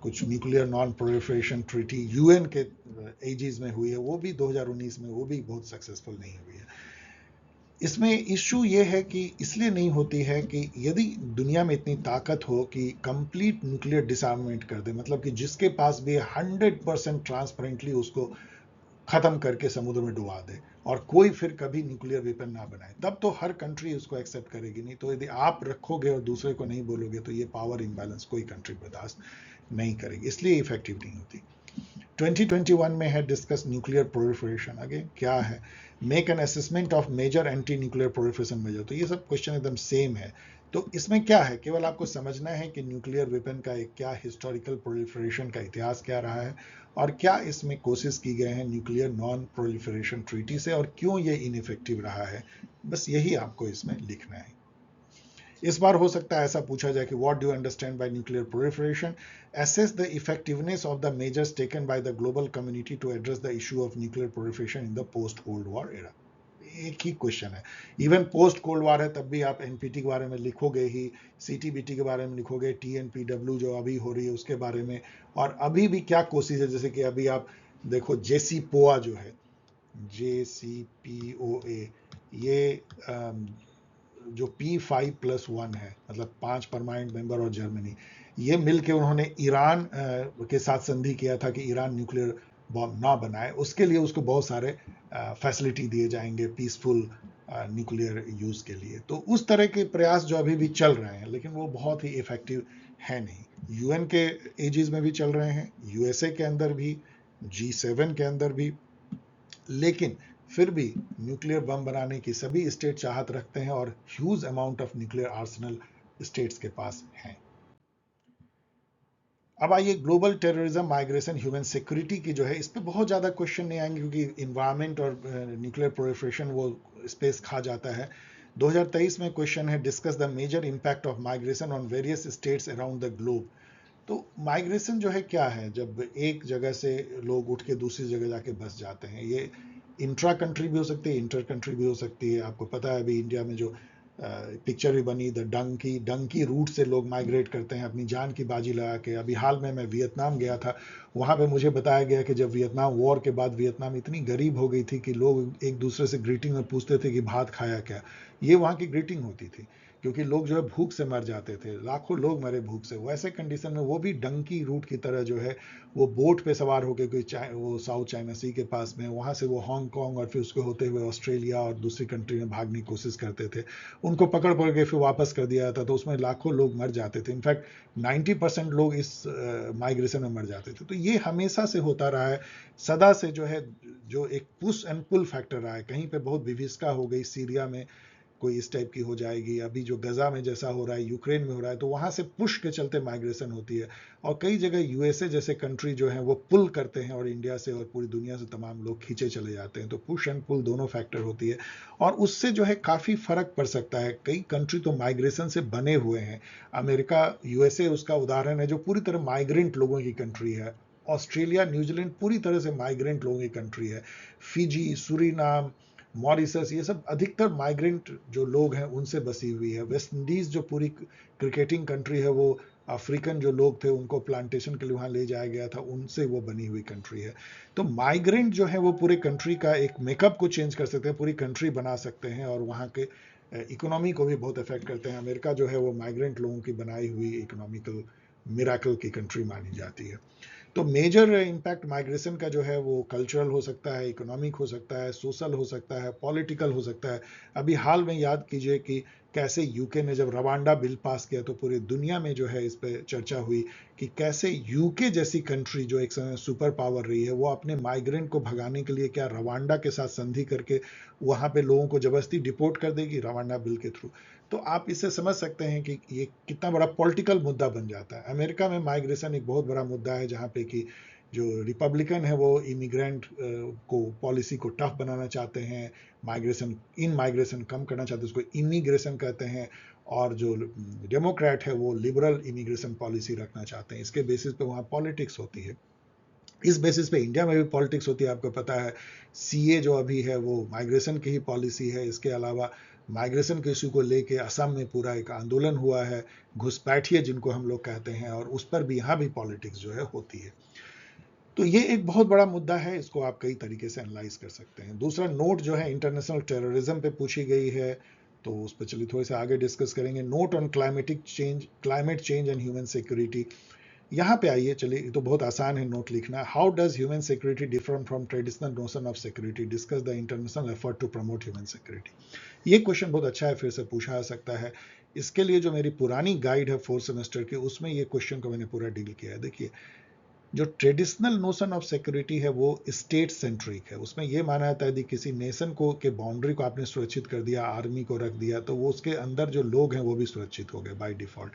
कुछ nuclear non proliferation treaty UN के एजीज में हुई है, वो भी 2019 में, वो भी बहुत सक्सेसफुल नहीं हुई है। इसमें इश्यू ये है कि इसलिए नहीं होती है कि यदि दुनिया में इतनी ताकत हो कि कंप्लीट न्यूक्लियर डिसआर्ममेंट कर दे, मतलब कि जिसके पास भी 100% ट्रांसपेरेंटली उसको खत्म करके समुद्र में डुबा दे और कोई फिर कभी न्यूक्लियर वेपन ना बनाए, तब तो हर कंट्री उसको एक्सेप्ट करेगी। नहीं तो यदि आप रखोगे और दूसरे को नहीं बोलोगे तो ये पावर इम्बैलेंस कोई कंट्री बर्दाश्त नहीं करेगी, इसलिए इफेक्टिव नहीं होती। 2021 में है डिस्कस न्यूक्लियर प्रोलिफरेशन। अगेन क्या है, make an assessment of major anti nuclear proliferation measure. तो ये सब क्वेश्चन एकदम सेम है। तो इसमें क्या है, केवल आपको समझना है कि न्यूक्लियर वेपन का एक क्या हिस्टोरिकल प्रोलिफरेशन का इतिहास क्या रहा है और क्या इसमें कोशिश की गए हैं न्यूक्लियर नॉन प्रोलिफरेशन ट्रीटी से और क्यों ये इनइफेक्टिव रहा है, बस यही आपको इसमें लिखना है। इस बार हो सकता है ऐसा पूछा जाए कि what do you understand by nuclear proliferation, assess the effectiveness of the measures taken by the global community to address the issue of nuclear proliferation in the post cold war era। एक ही क्वेश्चन है, इवन पोस्ट कोल्ड वार है तब भी आप NPT के बारे में लिखोगे ही, CTBT के बारे में लिखोगे, TNPW जो अभी हो रही है उसके बारे में, और अभी भी क्या कोशिश है, जैसे कि अभी आप देखो JCPOA जो है, JCPOA, ये जो P5+1 है, मतलब 5 परमानेंट मेंबर और जर्मनी, ये मिलके उन्होंने ईरान के साथ संधि किया था कि ईरान न्यूक्लियर बॉम्ब ना बनाए, उसके लिए उसको बहुत सारे फैसिलिटी दिए जाएंगे पीसफुल न्यूक्लियर यूज के लिए। तो उस तरह के प्रयास जो अभी भी चल रहे हैं, लेकिन वो बहुत ही इफेक्टिव है नहीं। UN के एजेस में भी चल रहे हैं, USA के अंदर भी, G7 के अंदर भी, लेकिन फिर भी न्यूक्लियर बम बनाने की सभी स्टेट चाहत रखते हैं और huge amount of nuclear Arsenal states के पास हैं। अब आइए global terrorism, migration, human security की जो है, इस पे बहुत ज़्यादा क्वेश्चन नहीं आएंगे क्योंकि इन्वायरमेंट और न्यूक्लियर प्रोलिफरेशन वो स्पेस खा जाता है। 2023 में क्वेश्चन है discuss the major impact of migration on various states around the globe. तो माइग्रेशन जो है क्या है, जब एक जगह से लोग उठ के दूसरी जगह जाके बस जाते हैं, ये इंट्रा कंट्री भी हो सकती है, इंटर कंट्री भी हो सकती है। आपको पता है अभी इंडिया में जो पिक्चर भी बनी, द डंकी रूट से लोग माइग्रेट करते हैं अपनी जान की बाजी लगा के। अभी हाल में मैं वियतनाम गया था, वहाँ पे मुझे बताया गया कि जब वियतनाम वॉर के बाद वियतनाम इतनी गरीब हो गई थी कि लोग एक दूसरे से ग्रीटिंग में पूछते थे कि भात खाया क्या, ये वहाँ की ग्रीटिंग होती थी, क्योंकि लोग जो है भूख से मर जाते थे, लाखों लोग मरे भूख से। वैसे कंडीशन में वो भी डंकी रूट की तरह जो है वो बोट पे सवार होकर कोई वो साउथ चाइना सी के पास में, वहाँ से वो हांगकांग और फिर उसके होते हुए ऑस्ट्रेलिया और दूसरी कंट्री में भागने की कोशिश करते थे, उनको पकड़ पकड़ के फिर वापस कर दिया जाता, तो उसमें लाखों लोग मर जाते थे। इनफैक्ट 90% लोग इस माइग्रेशन में मर जाते थे। तो ये हमेशा से होता रहा है, सदा से जो है, जो एक पुश एंड पुल फैक्टर रहा है। कहीं पे बहुत विभिषका हो गई, सीरिया में कोई इस टाइप की हो जाएगी, अभी जो गजा में जैसा हो रहा है, यूक्रेन में हो रहा है, तो वहां से पुश के चलते माइग्रेशन होती है। और कई जगह यूएसए जैसे कंट्री जो है वो पुल करते हैं और इंडिया से और पूरी दुनिया से तमाम लोग खींचे चले जाते हैं। तो पुश एंड पुल दोनों फैक्टर होती है, और उससे जो है काफी फर्क पड़ सकता है। कई कंट्री तो माइग्रेशन से बने हुए हैं। अमेरिका, यूएसए उसका उदाहरण है, जो पूरी तरह माइग्रेंट लोगों की कंट्री है। ऑस्ट्रेलिया, न्यूजीलैंड पूरी तरह से माइग्रेंट लोगों की कंट्री है। फिजी, सुरीनाम, मॉरिशस, ये सब अधिकतर माइग्रेंट जो लोग हैं उनसे बसी हुई है। वेस्ट इंडीज जो पूरी क्रिकेटिंग कंट्री है, वो अफ्रीकन जो लोग थे उनको प्लांटेशन के लिए वहां ले जाया गया था, उनसे वो बनी हुई कंट्री है। तो माइग्रेंट जो है वो पूरे कंट्री का एक मेकअप को चेंज कर सकते हैं, पूरी कंट्री बना सकते हैं, और वहाँ के इकोनॉमी को भी बहुत इफेक्ट करते हैं। अमेरिका जो है वो माइग्रेंट लोगों की बनाई हुई इकोनॉमिकल मिराकल की कंट्री मानी जाती है। तो मेजर इम्पैक्ट माइग्रेशन का जो है वो कल्चरल हो सकता है, इकोनॉमिक हो सकता है, सोशल हो सकता है, पॉलिटिकल हो सकता है। अभी हाल में याद कीजिए कि कैसे यूके ने जब रवांडा बिल पास किया तो पूरी दुनिया में जो है इस पर चर्चा हुई कि कैसे यूके जैसी कंट्री जो एक समय सुपर पावर रही है, वो अपने माइग्रेंट को भगाने के लिए क्या रवांडा के साथ संधि करके वहां पे लोगों को जबरदस्ती डिपोर्ट कर देगी रवांडा बिल के थ्रू। तो आप इससे समझ सकते हैं कि ये कितना बड़ा पॉलिटिकल मुद्दा बन जाता है। अमेरिका में माइग्रेशन एक बहुत बड़ा मुद्दा है, जहाँ पे कि जो रिपब्लिकन है वो इमिग्रेंट को पॉलिसी को टफ बनाना चाहते हैं, माइग्रेशन इन माइग्रेशन कम करना चाहते हैं, उसको इमिग्रेशन कहते हैं। और जो डेमोक्रेट है वो लिबरल इमिग्रेशन पॉलिसी रखना चाहते हैं। इसके बेसिस पे वहाँ पॉलिटिक्स होती है। इस बेसिस पे इंडिया में भी पॉलिटिक्स होती है, आपको पता है। सीए जो अभी है वो माइग्रेशन की ही पॉलिसी है। इसके अलावा माइग्रेशन के इशू को लेके असम में पूरा एक आंदोलन हुआ है, घुसपैठिए जिनको हम लोग कहते हैं, और उस पर भी यहाँ भी पॉलिटिक्स जो है होती है। तो ये एक बहुत बड़ा मुद्दा है, इसको आप कई तरीके से एनालाइज कर सकते हैं। दूसरा नोट जो है इंटरनेशनल टेररिज्म पे पूछी गई है, तो उस पर चलिए थोड़े से आगे डिस्कस करेंगे। Note on climate change and human security. यहाँ पे आइए, चलिए, ये तो बहुत आसान है नोट लिखना। How does human security differ from traditional notion of security, discuss the international effort to promote human security. ये क्वेश्चन बहुत अच्छा है, फिर से पूछा जा सकता है। इसके लिए जो मेरी पुरानी गाइड है 4th सेमेस्टर की, उसमें ये क्वेश्चन को मैंने पूरा डील किया है। देखिए, जो ट्रेडिशनल नोशन ऑफ सिक्योरिटी है वो स्टेट सेंट्रिक है। उसमें यह माना जाता है कि किसी नेशन को के बाउंड्री को आपने सुरक्षित कर दिया, आर्मी को रख दिया, तो वो उसके अंदर जो लोग हैं वो भी सुरक्षित हो गए बाय डिफॉल्ट।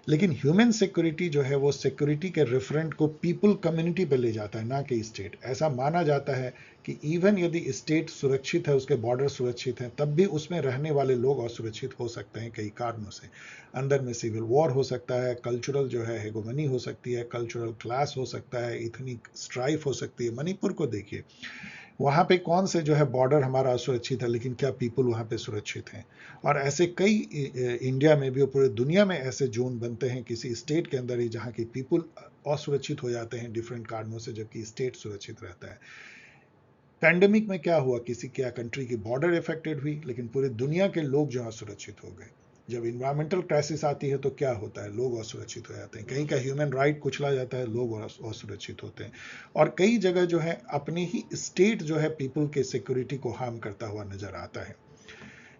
लेकिन ह्यूमन सिक्योरिटी जो है वो सिक्योरिटी के रेफरेंट को पीपल कम्युनिटी पे ले जाता है, ना कि स्टेट। ऐसा माना जाता है कि इवन यदि स्टेट सुरक्षित है, उसके बॉर्डर सुरक्षित हैं, तब भी उसमें रहने वाले लोग असुरक्षित हो सकते हैं कई कारणों से। अंदर में सिविल वॉर हो सकता है, कल्चरल जो है हेगोमनी हो सकती है, कल्चरल क्लास हो सकता है, इथनिक स्ट्राइफ हो सकती है। मणिपुर को देखिए, वहां पे कौन से जो है बॉर्डर हमारा असुरक्षित है, लेकिन क्या पीपल वहां पे सुरक्षित हैं। और ऐसे कई इंडिया में भी और पूरे दुनिया में ऐसे जोन बनते हैं किसी स्टेट के अंदर ही, जहां की पीपल असुरक्षित हो जाते हैं डिफरेंट कारणों से, जबकि स्टेट सुरक्षित रहता है। पैंडेमिक में क्या हुआ, किसी क्या कंट्री की बॉर्डर इफेक्टेड हुई, लेकिन पूरी दुनिया के लोग जो असुरक्षित हो गए। जब इन्वायरमेंटल क्राइसिस आती है तो क्या होता है, लोग असुरक्षित हो जाते हैं, कहीं का ह्यूमन राइट कुचला जाता है, लोग असुरक्षित होते हैं। और कई जगह जो है अपने ही स्टेट जो है पीपल के सिक्योरिटी को हार्म करता हुआ नजर आता है,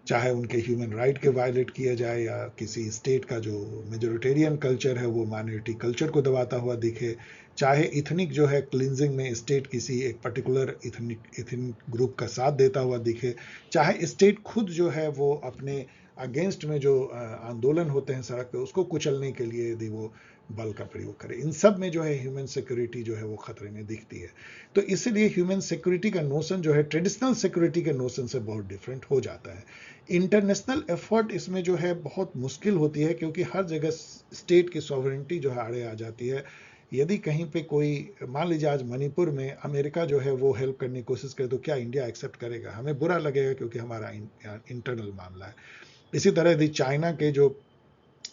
चाहे उनके ह्यूमन राइट के वायलेट किया जाए, या किसी स्टेट का जो मेजोरिटेरियन कल्चर है वो माइनॉरिटी कल्चर को दबाता हुआ दिखे, चाहे इथनिक जो है क्लिनजिंग में स्टेट किसी एक पर्टिकुलर इथनिक ग्रुप का साथ देता हुआ दिखे, चाहे स्टेट खुद जो है वो अपने अगेंस्ट में जो आंदोलन होते हैं सड़क पे, उसको कुचलने के लिए यदि वो बल का प्रयोग करे। इन सब में जो है ह्यूमन सिक्योरिटी जो है वो खतरे में दिखती है। तो इसलिए ह्यूमन सिक्योरिटी का नोशन जो है ट्रेडिशनल सिक्योरिटी के नोशन से बहुत डिफरेंट हो जाता है। इंटरनेशनल एफर्ट इसमें जो है बहुत मुश्किल होती है, क्योंकि हर जगह स्टेट की सॉवरेनिटी जो है आड़े आ जाती है। यदि कहीं पे कोई, मान लीजिए आज मणिपुर में अमेरिका जो है वो हेल्प करने की कोशिश करे, तो क्या इंडिया एक्सेप्ट करेगा? हमें बुरा लगेगा, क्योंकि हमारा इंटरनल मामला है। इसी तरह यदि चाइना के जो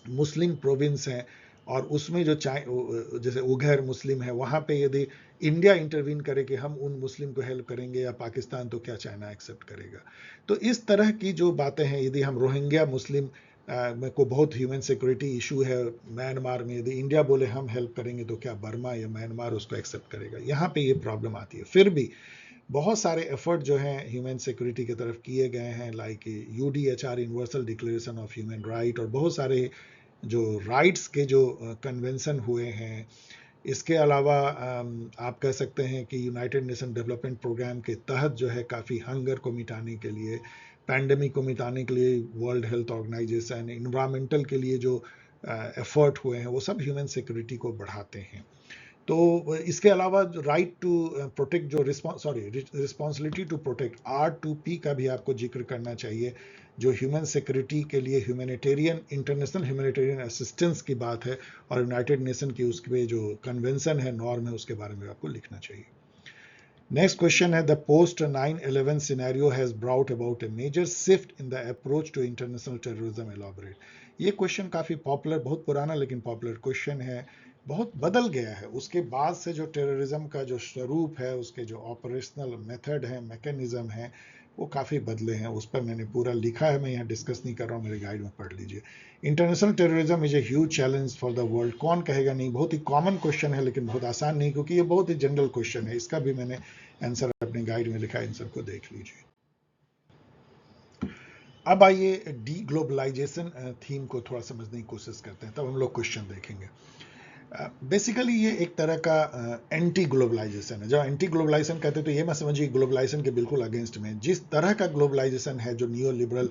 मुस्लिम प्रोविंस हैं और उसमें जो जैसे उगैर मुस्लिम है, वहां पे यदि इंडिया इंटरवीन करे कि हम उन मुस्लिम को हेल्प करेंगे, या पाकिस्तान, तो क्या चाइना एक्सेप्ट करेगा? तो इस तरह की जो बातें हैं, यदि हम रोहिंग्या मुस्लिम को बहुत ह्यूमन सिक्योरिटी इशू है म्यांमार में, यदि इंडिया बोले हम हेल्प करेंगे, तो क्या बर्मा या म्यांमार उसको एक्सेप्ट करेगा? यहाँ पे ये प्रॉब्लम आती है। फिर भी बहुत सारे एफर्ट जो हैं ह्यूमन सिक्योरिटी की तरफ किए गए हैं, like UDHR, universal declaration of human right, और बहुत सारे जो राइट्स के जो कन्वेंशन हुए हैं। इसके अलावा आप कह सकते हैं कि यूनाइटेड नेशन डेवलपमेंट प्रोग्राम के तहत जो है काफ़ी हंगर को मिटाने के लिए पैंडेमिक को मिटाने के लिए वर्ल्ड हेल्थ ऑर्गेनाइजेशन, इन्वायरमेंटल के लिए जो एफर्ट हुए हैं वो सब ह्यूमन सिक्योरिटी को बढ़ाते हैं। तो इसके अलावा राइट टू प्रोटेक्ट जो रिस्पॉन्सिबिलिटी टू प्रोटेक्ट R2P का भी आपको जिक्र करना चाहिए, जो ह्यूमन सिक्योरिटी के लिए ह्यूमैनिटेरियन इंटरनेशनल ह्यूमैनिटेरियन असिस्टेंस की बात है और यूनाइटेड नेशन की उसके जो कन्वेंशन है, नॉर्म है, उसके बारे में आपको लिखना चाहिए। नेक्स्ट क्वेश्चन है, the post 9/11 scenario has brought about a major shift in the approach to international terrorism, elaborate. ये क्वेश्चन काफी पॉपुलर, बहुत पुराना लेकिन पॉपुलर क्वेश्चन है, बहुत बदल गया है। उसके बाद से जो टेररिज्म का जो स्वरूप है, उसके जो ऑपरेशनल मेथड है, मैकेनिज्म है, वो काफ़ी बदले हैं। उस पर मैंने पूरा लिखा है, मैं यहाँ डिस्कस नहीं कर रहा हूँ, मेरे गाइड में पढ़ लीजिए। International terrorism is a huge challenge for the world. कौन कहेगा नहीं, बहुत ही कॉमन क्वेश्चन है लेकिन बहुत आसान नहीं, क्योंकि ये बहुत ही जनरल क्वेश्चन है। इसका भी मैंने आंसर अपने गाइड में लिखा है, आंसर को देख लीजिए। अब आइए डी ग्लोबलाइजेशन थीम को थोड़ा समझने की कोशिश करते हैं, तब हम लोग क्वेश्चन देखेंगे। बेसिकली ये एक तरह का एंटी ग्लोबलाइजेशन है। जब एंटी ग्लोबलाइजेशन कहते हैं तो ये मत समझिए ग्लोबलाइजेशन के बिल्कुल अगेंस्ट में। जिस तरह का ग्लोबलाइजेशन है, जो नियो लिबरल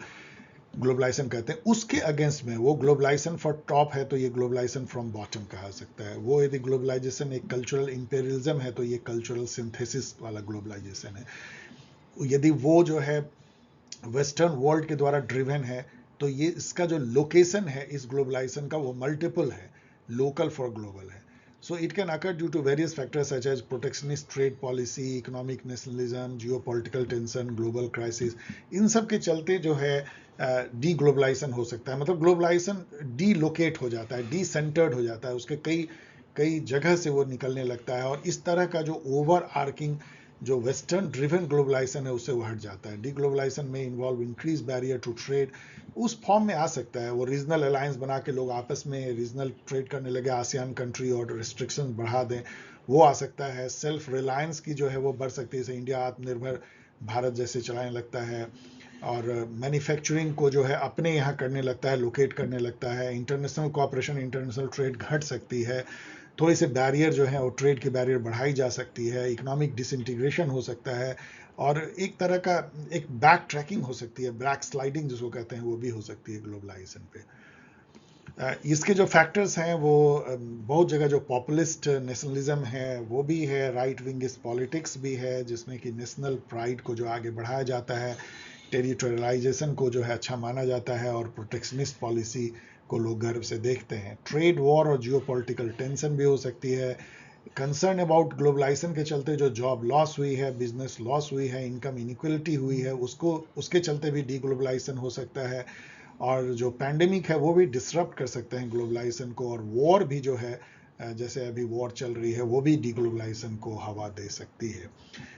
ग्लोबलाइजेशन कहते हैं, उसके अगेंस्ट में वो ग्लोबलाइजेशन फॉर टॉप है तो ये ग्लोबलाइजेशन फ्रॉम बॉटम कहा सकता है। वो यदि ग्लोबलाइजेशन एक कल्चरल इंपेरियलिज्म है तो ये कल्चरल सिंथेसिस वाला ग्लोबलाइजेशन है। यदि वो जो है वेस्टर्न वर्ल्ड के द्वारा ड्रिवन है तो ये इसका जो लोकेशन है इस ग्लोबलाइजेशन का वो मल्टीपल है, लोकल फॉर ग्लोबल है। So it can occur due to various factors such as protectionist trade policy, economic nationalism, geopolitical tension, global crisis. इन सब के चलते जो है डी ग्लोबलाइजेशन हो सकता है। मतलब ग्लोबलाइजेशन डी लोकेट हो जाता है, डी सेंटर्ड हो जाता है, उसके कई कई जगह से वो निकलने लगता है और इस तरह का जो ओवर आर्किंग जो वेस्टर्न ड्रिवन ग्लोबलाइजेशन है उससे वो हट जाता है। डी ग्लोबलाइजेशन में involve increase barrier to trade, उस फॉर्म में आ सकता है। वो रीजनल अलायंस बना के लोग आपस में रीजनल ट्रेड करने लगे, आसियान कंट्री, और रिस्ट्रिक्शंस बढ़ा दें, वो आ सकता है। सेल्फ रिलायंस की जो है वो बढ़ सकती है, जैसे इंडिया आत्मनिर्भर भारत जैसे चलाने लगता है और मैन्युफैक्चरिंग को जो है अपने यहाँ करने लगता है, लोकेट करने लगता है। इंटरनेशनल कोऑपरेशन, इंटरनेशनल ट्रेड घट सकती है, थोड़े से बैरियर जो है वो ट्रेड की बैरियर बढ़ाई जा सकती है, इकोनॉमिक डिसइंटीग्रेशन हो सकता है और एक तरह का एक बैक ट्रैकिंग हो सकती है, बैक स्लाइडिंग जिसको कहते हैं, वो भी हो सकती है ग्लोबलाइजेशन पे। इसके जो फैक्टर्स हैं वो बहुत जगह जो पॉपुलिस्ट नेशनलिज्म है वो भी है, राइट विंगिस्ट पॉलिटिक्स भी है जिसमें कि नेशनल प्राइड को जो आगे बढ़ाया जाता है, टेरिटोरियलाइजेशन को जो है अच्छा माना जाता है और प्रोटेक्शनिस्ट पॉलिसी को लोग गर्व से देखते हैं। ट्रेड वॉर और जियोपॉलिटिकल टेंशन भी हो सकती है। कंसर्न अबाउट ग्लोबलाइजेशन के चलते जो जॉब लॉस हुई है, बिजनेस लॉस हुई है, इनकम इनइक्वलिटी हुई है, उसके चलते भी डी ग्लोबलाइजेशन हो सकता है। और जो पैंडेमिक है वो भी डिसरप्ट कर सकते हैं ग्लोबलाइजेशन को, और वॉर भी जो है जैसे अभी वॉर चल रही है वो भी डीग्लोबलाइजेशन को हवा दे सकती है।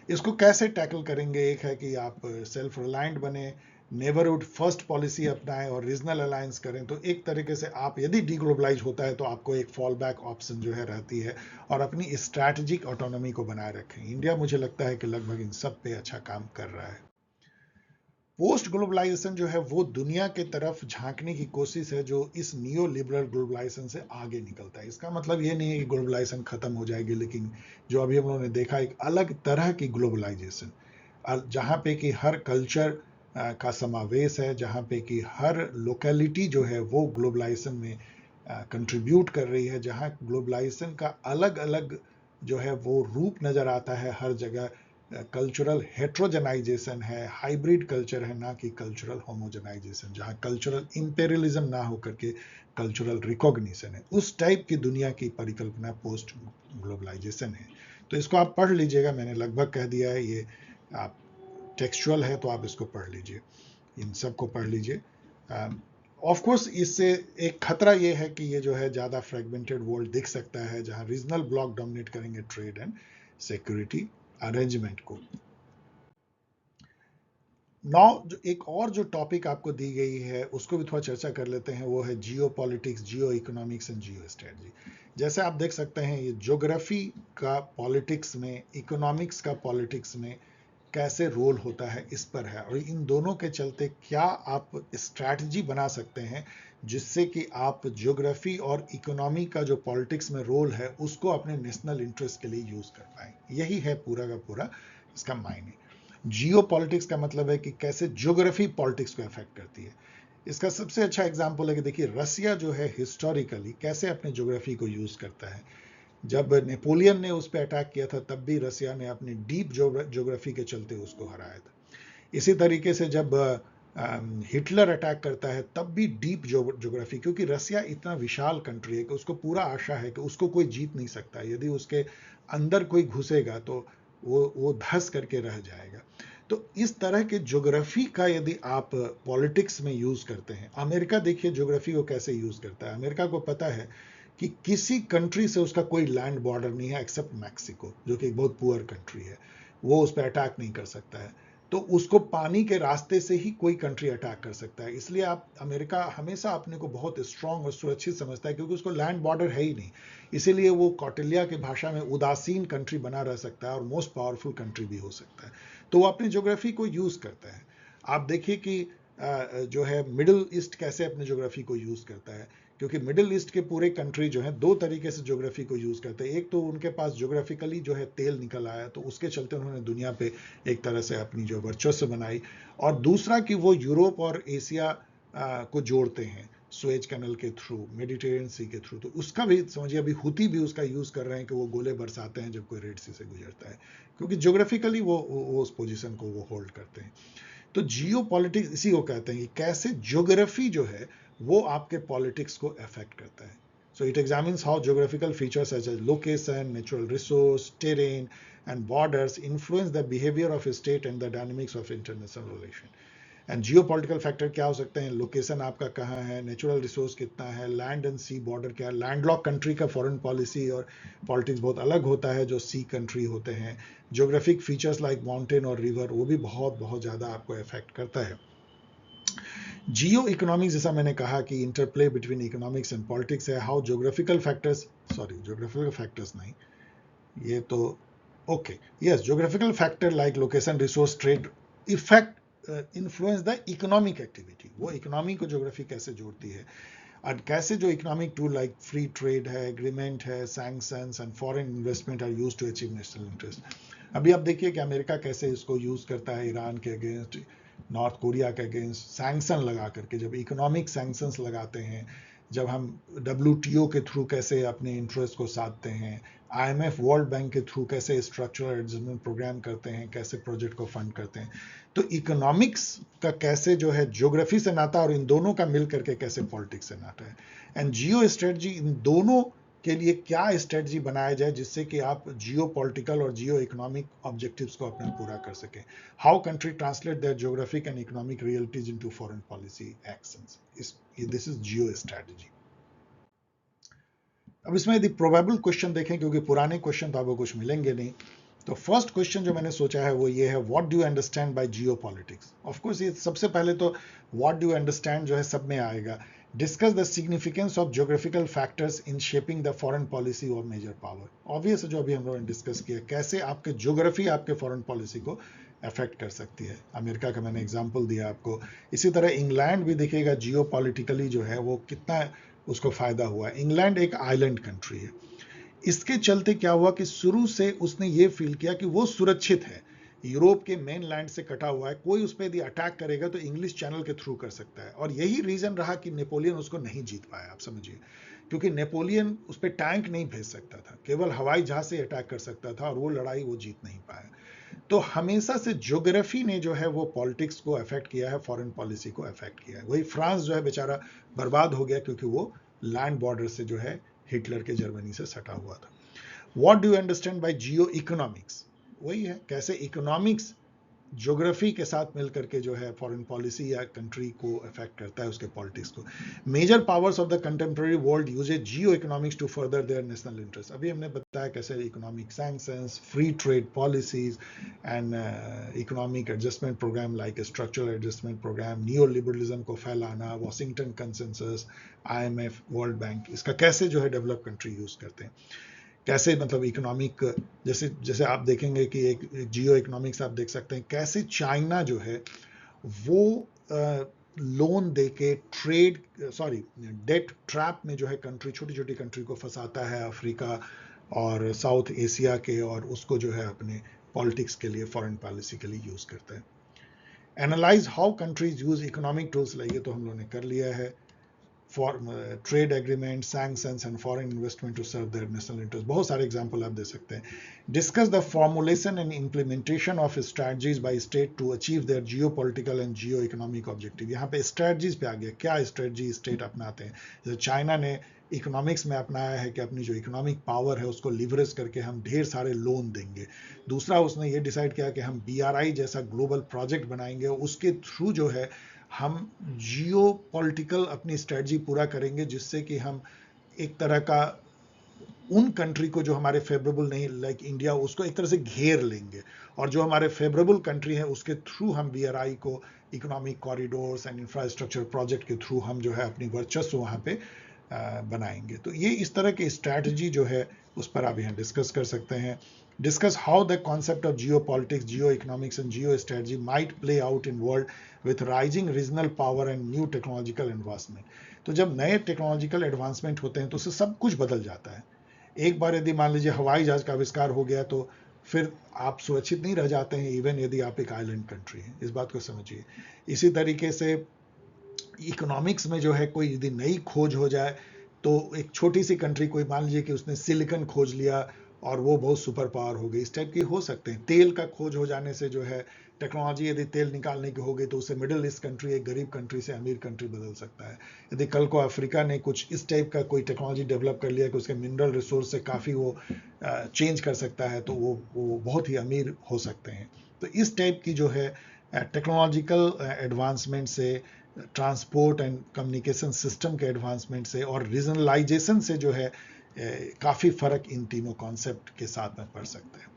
इसको कैसे टैकल करेंगे? एक है कि आप सेल्फ रिलायंट बने, नेबरहुड फर्स्ट पॉलिसी अपनाएं और रीजनल अलायंस करें, तो एक तरीके से आप यदि डीग्लोबलाइज होता है तो आपको एक फॉल बैक ऑप्शन जो है रहती है और अपनी स्ट्रैटेजिक ऑटोनॉमी को बनाए रखें। इंडिया मुझे लगता है कि लगभग इन सब पे अच्छा काम कर रहा है। पोस्ट ग्लोबलाइजेशन जो है वो दुनिया के तरफ झांकने की कोशिश है जो इस नियो लिबरल ग्लोबलाइजेशन से आगे निकलता है। इसका मतलब ये नहीं है कि ग्लोबलाइजेशन खत्म हो जाएगी, लेकिन जो अभी हम लोगों ने देखा एक अलग तरह की ग्लोबलाइजेशन, जहाँ पे कि हर कल्चर का समावेश है, जहाँ पे कि हर लोकेलिटी जो है वो ग्लोबलाइजेशन में कंट्रीब्यूट कर रही है, जहाँ ग्लोबलाइजेशन का अलग अलग जो है वो रूप नजर आता है हर जगह। कल्चरल हेट्रोजेनाइजेशन है, हाइब्रिड कल्चर है, ना कि कल्चरल होमोजेनाइजेशन, जहाँ कल्चरल इंपेरियलिज्म ना होकर के कल्चरल रिकॉग्निशन है। उस टाइप की दुनिया की परिकल्पना पोस्ट ग्लोबलाइजेशन है। तो इसको आप पढ़ लीजिएगा, मैंने लगभग कह दिया है, ये आप टेक्सचुअल है तो आप इसको पढ़ लीजिए, इन सब को पढ़ लीजिए। ऑफ कोर्स इससे एक खतरा ये है कि ये जो है ज़्यादा फ्रेगमेंटेड वर्ल्ड दिख सकता है, जहाँ रीजनल ब्लॉक डोमिनेट करेंगे ट्रेड एंड सिक्योरिटी अरेंजमेंट को। नाउ एक और जो टॉपिक आपको दी गई है उसको भी थोड़ा चर्चा कर लेते हैं, वो है जियो politics, Jio economics and Jio strategy. जैसे आप देख सकते हैं ये ज्योग्राफी का पॉलिटिक्स में, इकोनॉमिक्स का पॉलिटिक्स में कैसे रोल होता है इस पर है, और इन दोनों के चलते क्या आप स्ट्रैटेजी बना सकते हैं जिससे कि आप ज्योग्राफी और इकोनॉमी का जो पॉलिटिक्स में रोल है उसको अपने नेशनल इंटरेस्ट के लिए यूज कर पाए। यही है पूरा का पूरा इसका मायने। जियो पॉलिटिक्स का मतलब है कि कैसे ज्योग्राफी पॉलिटिक्स को अफेक्ट करती है। इसका सबसे अच्छा एग्जाम्पल है कि देखिए रसिया जो है हिस्टोरिकली कैसे अपने ज्योग्राफी को यूज करता है। जब नेपोलियन ने उस पर अटैक किया था तब भी रसिया ने अपनी डीप ज्योग्राफी के चलते उसको हराया था। इसी तरीके से जब हिटलर अटैक करता है तब भी डीप ज्योग्राफी, क्योंकि रसिया इतना विशाल कंट्री है कि उसको पूरा आशा है कि उसको कोई जीत नहीं सकता, यदि उसके अंदर कोई घुसेगा तो वो धस करके रह जाएगा। तो इस तरह के ज्योग्राफी का यदि आप पॉलिटिक्स में यूज करते हैं, अमेरिका देखिए ज्योग्राफी को कैसे यूज करता है। अमेरिका को पता है कि किसी कंट्री से उसका कोई लैंड बॉर्डर नहीं है एक्सेप्ट मैक्सिको, जो कि एक बहुत पुअर कंट्री है, वो उस पर अटैक नहीं कर सकता है। तो उसको पानी के रास्ते से ही कोई कंट्री अटैक कर सकता है। इसलिए आप अमेरिका हमेशा अपने को बहुत स्ट्रांग और सुरक्षित समझता है, क्योंकि उसको लैंड बॉर्डर है ही नहीं। इसीलिए वो कौटिल्य की भाषा में उदासीन कंट्री बना रह सकता है और मोस्ट पावरफुल कंट्री भी हो सकता है। तो वो अपनी ज्योग्राफी को यूज करता है। आप देखिए कि जो है मिडिल ईस्ट कैसे अपने ज्योग्राफी को यूज करता है, क्योंकि मिडिल ईस्ट के पूरे कंट्री जो है दो तरीके से ज्योग्राफी को यूज करते हैं। एक तो उनके पास ज्योग्राफिकली जो है तेल निकल आया, तो उसके चलते उन्होंने दुनिया पे एक तरह से अपनी जो वर्चस्व बनाई, और दूसरा कि वो यूरोप और एशिया को जोड़ते हैं स्वेज कैनल के थ्रू, मेडिटेरियन सी के थ्रू। तो उसका भी समझिए अभी हुती भी उसका यूज कर रहे हैं कि वो गोले बरसाते हैं जब कोई रेड सी से गुजरता है, क्योंकि ज्योग्राफिकली वो उस पोजीशन को वो होल्ड करते हैं। तो जियो पॉलिटिक्स इसी को कहते हैं कि कैसे ज्योग्राफी जो है वो आपके पॉलिटिक्स को अफेक्ट करता है। So it examines how geographical features such as location, natural resource, terrain, and borders influence the behavior of a state and the dynamics of international relation. And Jio political factor क्या हो सकते हैं? लोकेशन आपका कहाँ है, नेचुरल रिसोर्स कितना है, लैंड एंड सी बॉर्डर क्या है। लैंडलॉक कंट्री का फॉरेन पॉलिसी और पॉलिटिक्स बहुत अलग होता है जो सी कंट्री होते हैं। ज्योग्राफिक फीचर्स लाइक माउंटेन और रिवर वो भी बहुत बहुत ज़्यादा आपको इफेक्ट करता है। जियो इकोनॉमिक्स, जैसा मैंने कहा कि interplay between economics and politics है। How geographical factors, sorry geographical factors नहीं, ये तो okay, yes, geographical factor like location, resource, trade effect influence the economic activity. वो इकोनॉमी को ज्योग्राफी कैसे जोड़ती है, और कैसे जो economic tool like free trade है, एग्रीमेंट है, sanctions and foreign investment are used to achieve national interest. अभी आप देखिए कि अमेरिका कैसे इसको यूज करता है ईरान के अगेंस्ट, नॉर्थ कोरिया के अगेंस्ट सैंक्शन लगा करके। जब इकोनॉमिक सैंक्शंस लगाते हैं, जब हम WTO के थ्रू कैसे अपने इंटरेस्ट को साधते हैं, IMF वर्ल्ड बैंक के थ्रू कैसे स्ट्रक्चरल एडजस्टमेंट प्रोग्राम करते हैं, कैसे प्रोजेक्ट को फंड करते हैं। तो इकोनॉमिक्स का कैसे जो है ज्योग्राफी से नाता, और इन दोनों का मिल करके कैसे पॉलिटिक्स से नाता है। एंड जियो स्ट्रेटजी, इन दोनों के लिए क्या स्ट्रेटजी बनाया जाए जिससे कि आप जियो पॉलिटिकल और जियो इकोनॉमिक ऑब्जेक्टिव्स को अपने पूरा कर सकें। How country translate their geographic and economic realities into foreign policy actions, this is geostrategy. अब इसमें यदि प्रोबेबल क्वेश्चन देखें, क्योंकि पुराने क्वेश्चन तो आपको कुछ मिलेंगे नहीं, तो फर्स्ट क्वेश्चन जो मैंने सोचा है वो ये है, what do you understand by Jio politics. Of course ये सबसे पहले तो व्हाट डू यू अंडरस्टैंड जो है सब में आएगा। Discuss the significance of geographical factors in shaping the foreign policy of major power. Obvious है, जो अभी हम लोगों ने डिस्कस किया, कैसे आपके ज्योग्राफी आपके फॉरेन पॉलिसी को अफेक्ट कर सकती है। अमेरिका का मैंने एग्जाम्पल दिया आपको। इसी तरह इंग्लैंड भी देखिएगा जियो पॉलिटिकली जो है वो कितना उसको फायदा हुआ है। इंग्लैंड एक आइलैंड कंट्री है, इसके चलते क्या हुआ कि शुरू से उसने ये फील किया कि वो सुरक्षित है, यूरोप के मेन लैंड से कटा हुआ है, कोई उस पर यदि अटैक करेगा तो इंग्लिश चैनल के थ्रू कर सकता है। और यही रीजन रहा कि नेपोलियन उसको नहीं जीत पाया, आप समझिए, क्योंकि नेपोलियन उस पर टैंक नहीं भेज सकता था, केवल हवाई जहाज से अटैक कर सकता था, और वो लड़ाई वो जीत नहीं पाया। तो हमेशा से ज्योग्राफी ने जो है वो पॉलिटिक्स को अफेक्ट किया है, फॉरेन पॉलिसी को अफेक्ट किया है। वही फ्रांस जो है बेचारा बर्बाद हो गया क्योंकि वो लैंड बॉर्डर से जो है हिटलर के जर्मनी से सटा हुआ था। What do you understand by Jio economics, वही है कैसे इकोनॉमिक्स ज्योग्राफी के साथ मिलकर के जो है फॉरेन पॉलिसी या कंट्री को अफेक्ट करता है, उसके पॉलिटिक्स को। Major powers of the contemporary world uses geoeconomics to further their national interest. अभी हमने बताया कैसे economic sanctions, free trade policies and economic adjustment programme like structural adjustment programme, neoliberalism को फैलाना, Washington consensus, IMF World Bank, इसका कैसे जो है डेवलप कंट्री यूज करते हैं। कैसे मतलब इकोनॉमिक, जैसे जैसे आप देखेंगे कि एक जियो इकोनॉमिक्स आप देख सकते हैं कैसे चाइना जो है वो लोन दे के ट्रेड, सॉरी डेट ट्रैप में जो है कंट्री, छोटी छोटी कंट्री को फंसाता है, अफ्रीका और साउथ एशिया के, और उसको जो है अपने पॉलिटिक्स के लिए, फॉरेन पॉलिसी के लिए यूज करते हैं। Analyse how countries use economic tools, ये तो हम लोगों ने कर लिया है। For trade agreement, sanctions and foreign investment to serve their national interest, बहुत सारे एग्जांपल आप दे सकते हैं। Discuss the formulation and implementation of strategies by state to achieve their geopolitical and geoeconomic objective. यहाँ पे स्ट्रेटजीज पे आ गया, क्या स्ट्रेटजी स्टेट अपनाते हैं। जैसे चाइना ने इकोनॉमिक्स में अपनाया है कि अपनी जो इकोनॉमिक पावर है उसको लिवरेज करके हम ढेर सारे लोन देंगे। दूसरा, उसने ये डिसाइड किया कि हम BRI जैसा ग्लोबल प्रोजेक्ट बनाएंगे, उसके थ्रू जो है हम जियो पॉलिटिकल अपनी स्ट्रेटजी पूरा करेंगे, जिससे कि हम एक तरह का उन कंट्री को जो हमारे फेवरेबल नहीं, लाइक इंडिया, उसको एक तरह से घेर लेंगे, और जो हमारे फेवरेबल कंट्री है उसके थ्रू हम BRI को, economic corridors and infrastructure project के थ्रू हम जो है अपनी वर्चस्व वहाँ पे बनाएंगे। तो ये इस तरह की स्ट्रैटेजी जो है उस पर आप यहाँ डिस्कस कर सकते हैं। Discuss how the concept of Jio politics, Jio economics and Jio strategy might play out in world with rising regional power and new technological advancement. तो जब नए टेक्नोलॉजिकल एडवांसमेंट होते हैं तो उससे सब कुछ बदल जाता है। एक बार यदि मान लीजिए हवाई जहाज का आविष्कार हो गया तो फिर आप सुरक्षित नहीं रह जाते हैं, इवन यदि आप एक आइलैंड कंट्री है, इस बात को समझिए। इसी तरीके से इकोनॉमिक्स में जो है कोई यदि नई खोज हो जाए तो एक छोटी सी कंट्री, कोई मान लीजिए कि उसने सिलिकन खोज लिया और वो बहुत सुपर पावर हो गई, इस टाइप की हो सकते हैं। तेल का खोज हो जाने से जो है टेक्नोलॉजी, यदि तेल निकालने की हो गई तो उससे मिडिल ईस्ट कंट्री एक गरीब कंट्री से अमीर कंट्री बदल सकता है। यदि कल को अफ्रीका ने कुछ इस टाइप का कोई टेक्नोलॉजी डेवलप कर लिया कि उसके मिनरल रिसोर्स से काफ़ी वो चेंज कर सकता है, तो वो बहुत ही अमीर हो सकते हैं। तो इस टाइप की जो है टेक्नोलॉजिकल एडवांसमेंट से, ट्रांसपोर्ट एंड कम्युनिकेशन सिस्टम के एडवांसमेंट से और रीजनलाइजेशन से जो है काफ़ी फर्क इन तीनों कॉन्सेप्ट के साथ में पड़ सकते हैं।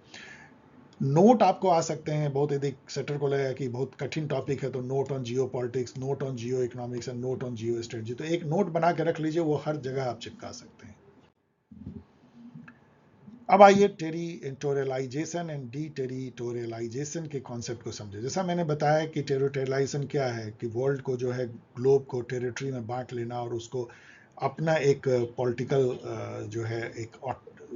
नोट आपको आ सकते हैं, बहुत यदि सेटर को लगेगा कि बहुत कठिन टॉपिक है तो note on Jio politics, note on Jio economics and note on Jio strategy, तो एक नोट बना के रख लीजिए, वो हर जगह आप चिपका सकते हैं। अब आइए टेरिटोरियलाइजेशन एंड डी टेरिटोरियलाइजेशन के कॉन्सेप्ट को समझे। जैसा मैंने बताया कि टेरिटोरियलाइजेशन क्या है, कि वर्ल्ड को जो है, ग्लोब को टेरिटरी में बांट लेना और उसको अपना एक पॉलिटिकल जो है एक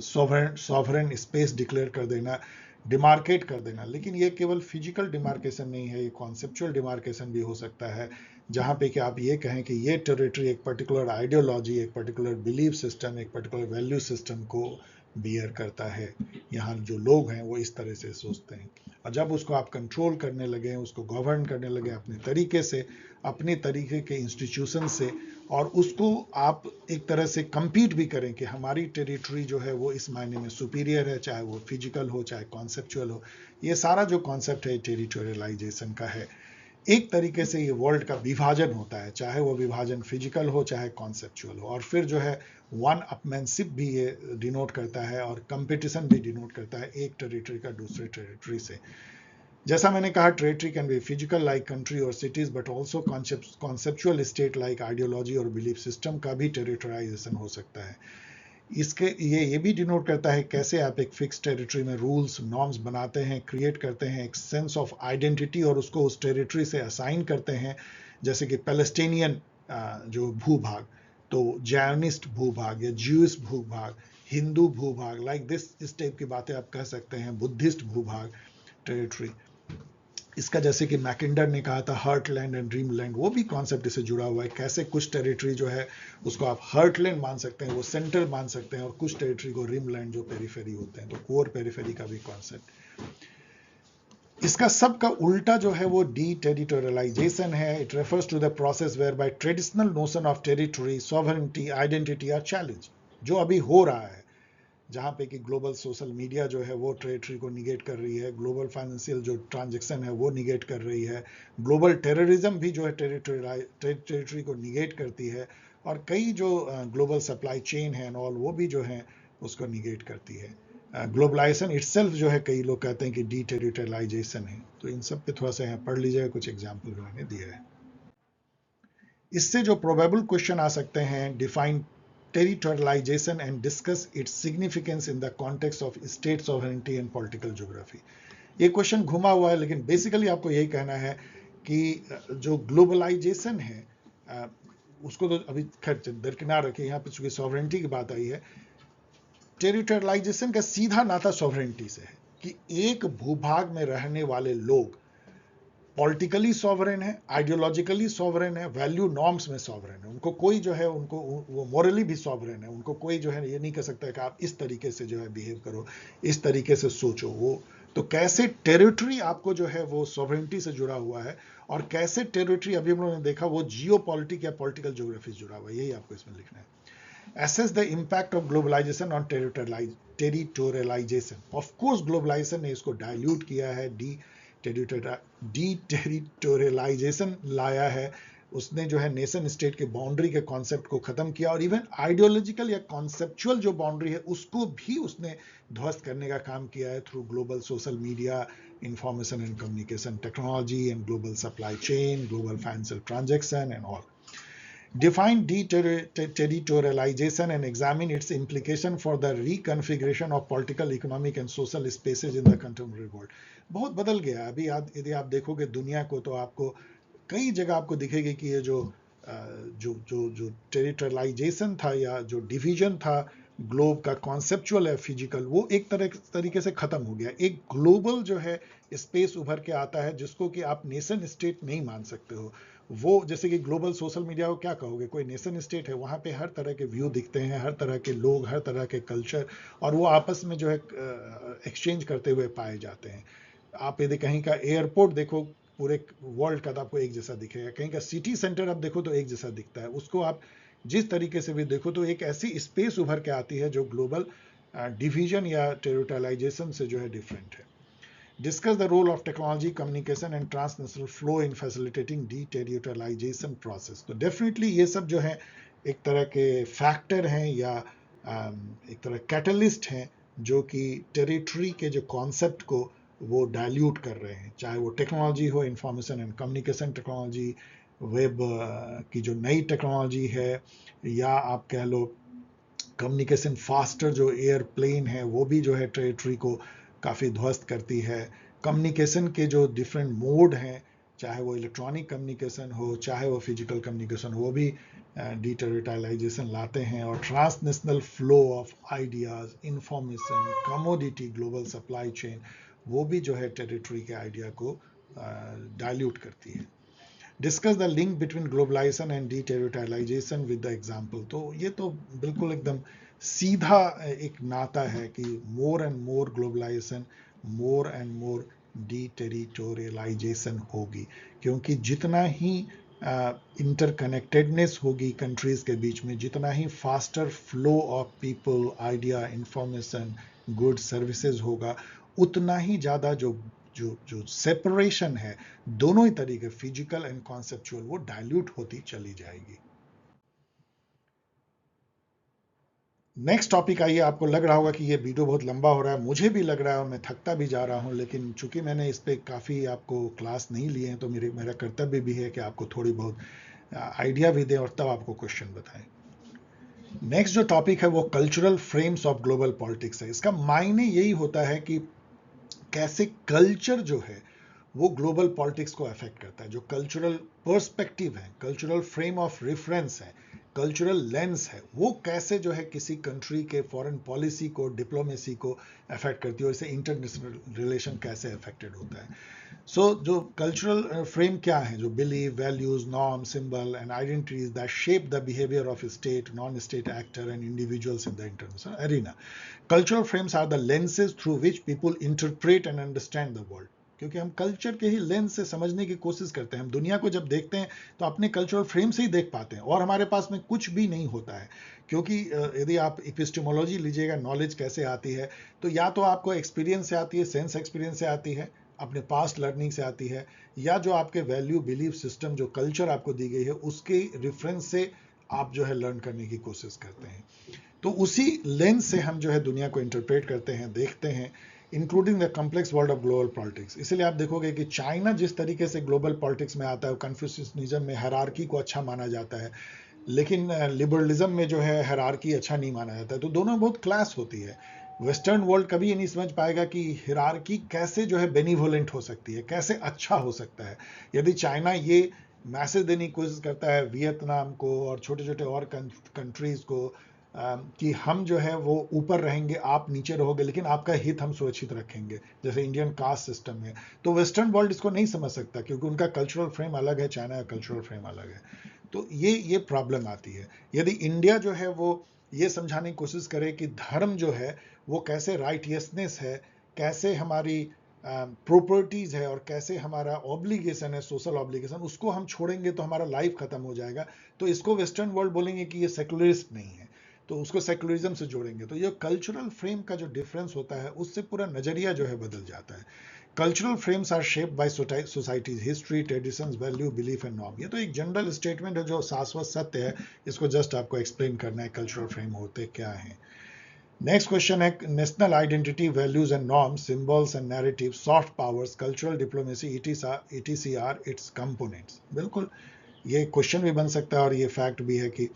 सॉवरेन स्पेस डिक्लेयर कर देना, डिमार्केट कर देना। लेकिन ये केवल फिजिकल डिमार्केशन नहीं है, ये कॉन्सेप्चुअल डिमार्केशन भी हो सकता है, जहाँ पे कि आप ये कहें कि ये टेरिटरी एक पर्टिकुलर आइडियोलॉजी, एक पर्टिकुलर बिलीफ सिस्टम, एक पर्टिकुलर वैल्यू सिस्टम को बियर करता है। यहाँ जो लोग हैं वो इस तरह से सोचते हैं, और जब उसको आप कंट्रोल करने लगे, उसको गवर्न करने लगे अपने तरीके से, अपने तरीके के इंस्टीट्यूशन से, और उसको आप एक तरह से compete भी करें कि हमारी टेरिटरी जो है वो इस मायने में सुपीरियर है, चाहे वो फिजिकल हो चाहे कॉन्सेप्चुअल हो। ये सारा जो कॉन्सेप्ट है टेरिटोरियलाइजेशन का है। एक तरीके से ये वर्ल्ड का विभाजन होता है, चाहे वो विभाजन फिजिकल हो चाहे कॉन्सेप्चुअल हो। और फिर जो है वन अपमैनशिप भी ये डिनोट करता है, और कंपटीशन भी डिनोट करता है एक टेरिटरी का दूसरे टेरिटरी से। जैसा मैंने कहा, territory can be physical like country और cities, but also conceptual state like ideology और बिलीफ सिस्टम का भी टेरिटराइजेशन हो सकता है। इसके ये भी डिनोट करता है कैसे आप एक फिक्स टेरिटरी में रूल्स नॉर्म्स बनाते हैं, क्रिएट करते हैं एक सेंस ऑफ आइडेंटिटी, और उसको उस टेरिटरी से असाइन करते हैं। जैसे कि पैलेस्टीनियन जो भूभाग, तो जायनिस्ट भूभाग या ज्यूइश भूभाग, हिंदू भूभाग, लाइक दिस, इस टाइप की बातें आप कह सकते हैं। बुद्धिस्ट भूभाग टेरिटरी, इसका जैसे कि मैकिंडर ने कहा था हार्टलैंड एंड ड्रीमलैंड, वो भी कॉन्सेप्ट इससे जुड़ा हुआ है। कैसे कुछ टेरिटरी जो है उसको आप हार्टलैंड मान सकते हैं, वो सेंट्रल मान सकते हैं, और कुछ टेरिटरी को रिमलैंड जो पेरिफेरी होते हैं, तो कोर पेरिफेरी का भी कॉन्सेप्ट। इसका सब का उल्टा जो है वो डी टेरिटोरियलाइजेशन है। It refers to the process whereby traditional notion of territory, sovereignty, identity are challenge, जो अभी हो रहा है, जहाँ पे कि ग्लोबल सोशल मीडिया जो है वो टेरिटरी को निगेट कर रही है, ग्लोबल फाइनेंशियल जो ट्रांजैक्शन है वो निगेट कर रही है, ग्लोबल टेररिज्म भी जो है टेरिटरी को निगेट करती है, और कई जो ग्लोबल सप्लाई चेन है एंड ऑल, वो भी जो है उसको निगेट करती है। ग्लोबलाइजेशन इटसेल्फ जो है, कई लोग कहते हैं कि डी टेरिटोरियलाइजेशन है। तो इन सब पे थोड़ा सा यहाँ पढ़ लीजिएगा, कुछ एग्जाम्पल मैंने दिया है। इससे जो प्रोबेबल क्वेश्चन आ सकते हैं, define territorialization and discuss its significance in the context of state sovereignty and political geography। ये क्वेश्चन घुमा हुआ है, लेकिन बेसिकली आपको यही कहना है कि जो ग्लोबलाइजेशन है उसको तो अभी खैर दरकिनार रखिए, यहाँ पे चूंकि सॉवरेंटी की बात आई है, टेरिटोरियलाइजेशन का सीधा नाता सॉवरेंटी से है। कि एक भूभाग में रहने वाले लोग पॉलिटिकली सॉवरेन है, आइडियोलॉजिकली सॉवरेन है, वैल्यू नॉर्म्स में सॉवरेन है, उनको कोई जो है, उनको वो मॉरली भी सॉवरेन है, उनको कोई जो है ये नहीं कह सकता है कि आप इस तरीके से जो है बिहेव करो, इस तरीके से सोचो। वो तो कैसे टेरिटरी आपको जो है वो सॉवरेनिटी से जुड़ा हुआ है, और कैसे टेरिटरी अभी हम लोगों ने देखा वो जियो पॉलिटिक या पॉलिटिकल ज्योग्राफी से जुड़ा हुआ है, यही आपको इसमें लिखना है। Assess the impact of globalization on territorialization. Of course globalization ने इसको dilute किया है, deterritorialization लाया है, उसने जो है नेशन स्टेट के बाउंड्री के कॉन्सेप्ट को खत्म किया, और इवन आइडियोलॉजिकल या कॉन्सेप्चुअल जो बाउंड्री है उसको भी उसने ध्वस्त करने का काम किया है through global social media, information and communication technology and global supply chain, global financial transaction and all. Define deterritorialization and examine its implication for the reconfiguration of political, economic and social spaces in the contemporary world. बहुत बदल गया अभी। यदि आप देखोगे दुनिया को तो आपको कई जगह आपको दिखेगी कि ये जो जो टेरिटोरियलाइजेशन था या जो डिवीजन था ग्लोब का, कॉन्सेप्चुअल है फिजिकल, वो एक तरीके से खत्म हो गया। एक ग्लोबल जो है स्पेस उभर के आता है जिसको कि आप नेशन स्टेट नहीं मान सकते हो। वो जैसे कि ग्लोबल सोशल मीडिया को क्या कहोगे, कोई नेशन स्टेट है, वहां पे हर तरह के व्यू दिखते हैं, हर तरह के लोग, हर तरह के कल्चर, और वो आपस में जो है एक्सचेंज करते हुए पाए जाते हैं। आप यदि कहीं का एयरपोर्ट देखो पूरे वर्ल्ड का तो आपको एक जैसा दिखेगा, कहीं का सिटी सेंटर आप देखो तो एक जैसा दिखता है। उसको आप जिस तरीके से भी देखो तो एक ऐसी स्पेस उभर के आती है जो ग्लोबल डिवीजन या टेरिटोरियलाइजेशन से जो है डिफरेंट है। Discuss the role of technology, communication and transnational flow in facilitating deterritorialization process. तो डेफिनेटली ये सब जो है एक तरह के फैक्टर हैं या एक तरह कैटलिस्ट हैं जो कि टेरिटरी के जो कॉन्सेप्ट को वो डाइल्यूट कर रहे हैं, चाहे वो टेक्नोलॉजी हो, information and communication technology, web की जो नई टेक्नोलॉजी है, या आप कह लो कम्युनिकेशन फास्टर जो एयरप्लेन है वो भी जो है टेरिटरी को काफ़ी ध्वस्त करती है। कम्युनिकेशन के जो डिफरेंट मोड हैं, चाहे वो इलेक्ट्रॉनिक कम्युनिकेशन हो, चाहे वो फिजिकल कम्युनिकेशन हो, वो भी डिटेरिटलाइजेशन लाते हैं। और transnational flow of ideas, information, commodity, global supply chain, वो भी जो है टेरिटरी के आइडिया को डाइल्यूट करती है। Discuss the link between globalization and deterritorialization with the example. तो ये तो बिल्कुल एकदम सीधा एक नाता है कि more and more globalization, more and more deterritorialization होगी, क्योंकि जितना ही इंटरकनेक्टेडनेस होगी कंट्रीज के बीच में, जितना ही faster flow of people, idea, information, good services होगा, उतना ही ज़्यादा जो जो जो सेपरेशन है दोनों ही तरीके, फिजिकल एंड कॉन्सेप्चुअल, वो डाइल्यूट होती चली जाएगी। नेक्स्ट टॉपिक आइए। आपको लग रहा होगा कि ये वीडियो बहुत लंबा हो रहा है, मुझे भी लग रहा है और मैं थकता भी जा रहा हूं, लेकिन चूंकि मैंने इस पर काफ़ी आपको क्लास नहीं लिए हैं तो मेरा कर्तव्य भी है कि आपको थोड़ी बहुत आइडिया भी दें और तब आपको क्वेश्चन बताएं। नेक्स्ट जो टॉपिक है वो cultural frames of global politics है। इसका मायने यही होता है कि कैसे कल्चर जो है वो ग्लोबल पॉलिटिक्स को अफेक्ट करता है। जो कल्चरल पर्सपेक्टिव है, कल्चरल फ्रेम ऑफ रेफरेंस है, कल्चरल लेंस है, वो कैसे जो है किसी कंट्री के फॉरेन पॉलिसी को, डिप्लोमेसी को अफेक्ट करती है, और इससे इंटरनेशनल रिलेशन कैसे अफेक्टेड होता है। जो कल्चरल फ्रेम क्या है, जो believe, values, norm, symbol and identities that shape the behaviour of state, non state actor and individuals in the international arena. Cultural frames are the lenses through which people interpret and understand the world. क्योंकि हम कल्चर के ही लेंस से समझने की कोशिश करते हैं। हम दुनिया को जब देखते हैं तो अपने कल्चरल फ्रेम से ही देख पाते हैं, और हमारे पास में कुछ भी नहीं होता है। क्योंकि यदि आप एपिस्टेमोलॉजी लीजिएगा, नॉलेज कैसे आती है, तो या तो आपको एक्सपीरियंस से आती है, सेंस एक्सपीरियंस से आती है, अपने पास्ट लर्निंग से आती है, या जो आपके वैल्यू, बिलीफ सिस्टम, जो कल्चर आपको दी गई है उसके रेफरेंस से आप जो है लर्न करने की कोशिश करते हैं। तो उसी लेंस से हम जो है दुनिया को इंटरप्रेट करते हैं, देखते हैं, including the complex world of global politics. इसलिए आप देखोगे कि चाइना जिस तरीके से ग्लोबल पॉलिटिक्स में आता है, कन्फ्यूशियनिज्म में हायरार्की को अच्छा माना जाता है, लेकिन लिबरलिज्म में जो है हायरार्की अच्छा नहीं माना जाता है। तो दोनों बहुत क्लास होती है। वेस्टर्न वर्ल्ड कभी ये नहीं समझ पाएगा कि हायरार्की कैसे जो है बेनिवोलेंट हो सकती है, कैसे अच्छा हो सकता है। यदि चाइना ये मैसेज देने की कोशिश करता है वियतनाम को और छोटे छोटे और कंट्रीज को कि हम जो है वो ऊपर रहेंगे, आप नीचे रहोगे, लेकिन आपका हित हम सुरक्षित रखेंगे, जैसे इंडियन कास्ट सिस्टम है। तो वेस्टर्न वर्ल्ड इसको नहीं समझ सकता क्योंकि उनका कल्चरल फ्रेम अलग है, चाइना का कल्चरल फ्रेम अलग है। तो ये प्रॉब्लम आती है। यदि इंडिया जो है वो ये समझाने की कोशिश करे कि धर्म जो है वो कैसे राइटियसनेस है, कैसे हमारी प्रॉपर्टीज है और कैसे हमारा ऑब्लिगेशन है, सोशल ऑब्लिगेशन, उसको हम छोड़ेंगे तो हमारा लाइफ खत्म हो जाएगा, तो इसको वेस्टर्न वर्ल्ड बोलेंगे कि ये सेकुलरिस्ट नहीं है, तो उसको सेकुलरिज्म से जोड़ेंगे। तो ये कल्चरल फ्रेम का जो डिफरेंस होता है उससे पूरा नजरिया जो है बदल जाता है। Cultural frames are shaped by societies history, traditions, value, belief and norm. ये तो एक जनरल स्टेटमेंट है जो शाश्वत सत्य है, इसको जस्ट आपको एक्सप्लेन करना है कल्चरल फ्रेम होते क्या है। नेक्स्ट क्वेश्चन है national identity, values and norms, symbols and narrative, soft powers, cultural diplomacy, ETCR it's components. बिल्कुल ये क्वेश्चन भी बन सकता है और ये फैक्ट भी है कि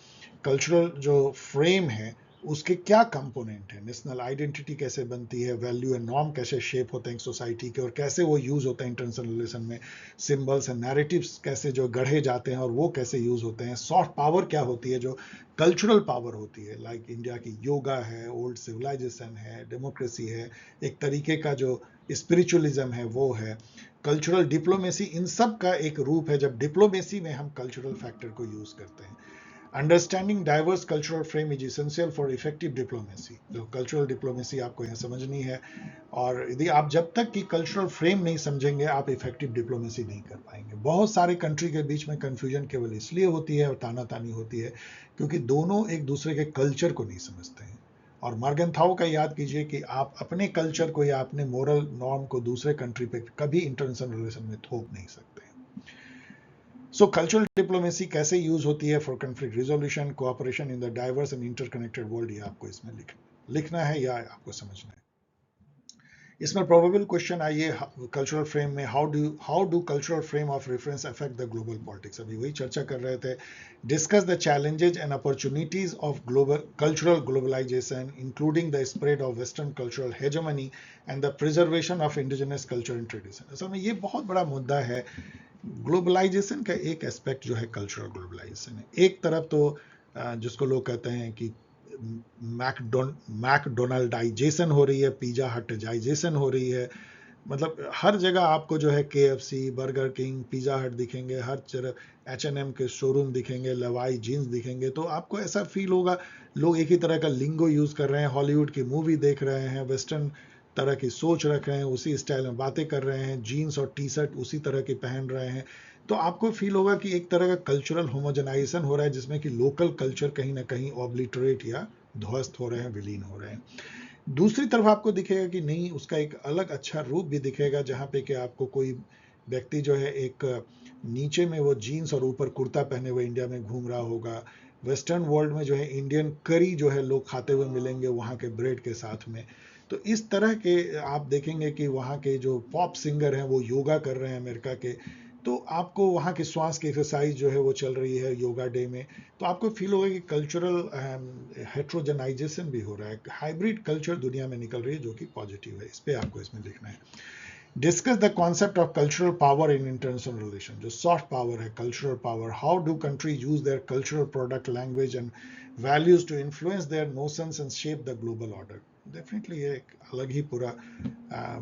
कल्चरल जो फ्रेम है उसके क्या कंपोनेंट है, नेशनल आइडेंटिटी कैसे बनती है, वैल्यू एंड नॉर्म कैसे शेप होते हैं सोसाइटी के और कैसे वो यूज होते हैं इंटरनेशनल रिलेशन में, सिंबल्स एंड नैरेटिव्स कैसे जो गढ़े जाते हैं और वो कैसे यूज होते हैं, सॉफ्ट पावर क्या होती है जो कल्चरल पावर होती है, लाइक इंडिया की योगा है, ओल्ड सिविलाइजेशन है, डेमोक्रेसी है, एक तरीके का जो स्पिरिचुअलिज्म है वो है, कल्चरल डिप्लोमेसी, इन सब का एक रूप है जब डिप्लोमेसी में हम कल्चरल फैक्टर को यूज करते हैं। Understanding diverse cultural frame is essential for effective diplomacy. तो कल्चरल डिप्लोमेसी आपको यहाँ समझनी है, और यदि आप जब तक कि कल्चरल फ्रेम नहीं समझेंगे आप इफेक्टिव डिप्लोमेसी नहीं कर पाएंगे। बहुत सारे कंट्री के बीच में कंफ्यूजन केवल इसलिए होती है और तानातानी होती है क्योंकि दोनों एक दूसरे के कल्चर को नहीं समझते हैं। और मॉर्गनथाउ का याद कीजिए कि आप अपने कल्चर को या अपने मोरल नॉर्म को दूसरे कंट्री पे कभी इंटरनेशनल रिलेशन में थोप नहीं सकते। सो कल्चरल डिप्लोमेसी कैसे यूज होती है for conflict resolution, cooperation in the diverse and interconnected world, ये आपको इसमें लिखना है या आपको समझना है। इसमें प्रोबेबल क्वेश्चन आइए कल्चरल फ्रेम में, how do cultural frame of reference affect the global politics. अभी वही चर्चा कर रहे थे। Discuss the challenges and opportunities of global cultural globalisation including the spread of western cultural hegemony and the preservation of indigenous culture and tradition. असल में ये बहुत बड़ा मुद्दा है। ग्लोबलाइजेशन का एक एस्पेक्ट जो है कल्चरल ग्लोबलाइजेशन है। एक तरफ तो जिसको लोग कहते हैं कि मैकडोनाल्डाइजेशन हो रही है, पिज्जा हटजाइजेशन हो रही है, मतलब हर जगह आपको जो है KFC, बर्गर किंग, पिज्जा हट दिखेंगे, हर तरफ H&M के शोरूम दिखेंगे, लवाई जीन्स दिखेंगे, तो आपको ऐसा फील होगा लोग एक ही तरह का लिंगो यूज कर रहे हैं, हॉलीवुड की मूवी देख रहे हैं, वेस्टर्न तरह की सोच रख रहे हैं, उसी स्टाइल में बातें कर रहे हैं, जीन्स और टी-शर्ट उसी तरह की पहन रहे हैं। तो आपको फील होगा कि एक तरह का कल्चरल होमोजेनाइजेशन हो रहा है जिसमें कि लोकल कल्चर कहीं ना कहीं ऑब्लिटरेट या ध्वस्त हो रहे हैं, विलीन हो रहे हैं। दूसरी तरफ आपको दिखेगा कि नहीं, उसका एक अलग अच्छा रूप भी दिखेगा जहाँ पे कि आपको कोई व्यक्ति जो है एक नीचे में वो जीन्स और ऊपर कुर्ता पहने हुए इंडिया में घूम रहा होगा। वेस्टर्न वर्ल्ड में जो है इंडियन करी जो है लोग खाते हुए मिलेंगे वहाँ के ब्रेड के साथ में। तो इस तरह के आप देखेंगे कि वहाँ के जो पॉप सिंगर हैं वो योगा कर रहे हैं अमेरिका के, तो आपको वहाँ की श्वास की एक्सरसाइज जो है वो चल रही है योगा डे में। तो आपको फील होगा कि कल्चरल हेट्रोजेनाइजेशन भी हो रहा है, हाइब्रिड कल्चर दुनिया में निकल रही है जो कि पॉजिटिव है। इस पे आपको इसमें लिखना है। Discuss the concept of cultural power in international relation. जो सॉफ्ट पावर है, cultural power, how do country use their cultural product, language and values to influence their notions and shape the global order. Definitely ये एक अलग ही पूरा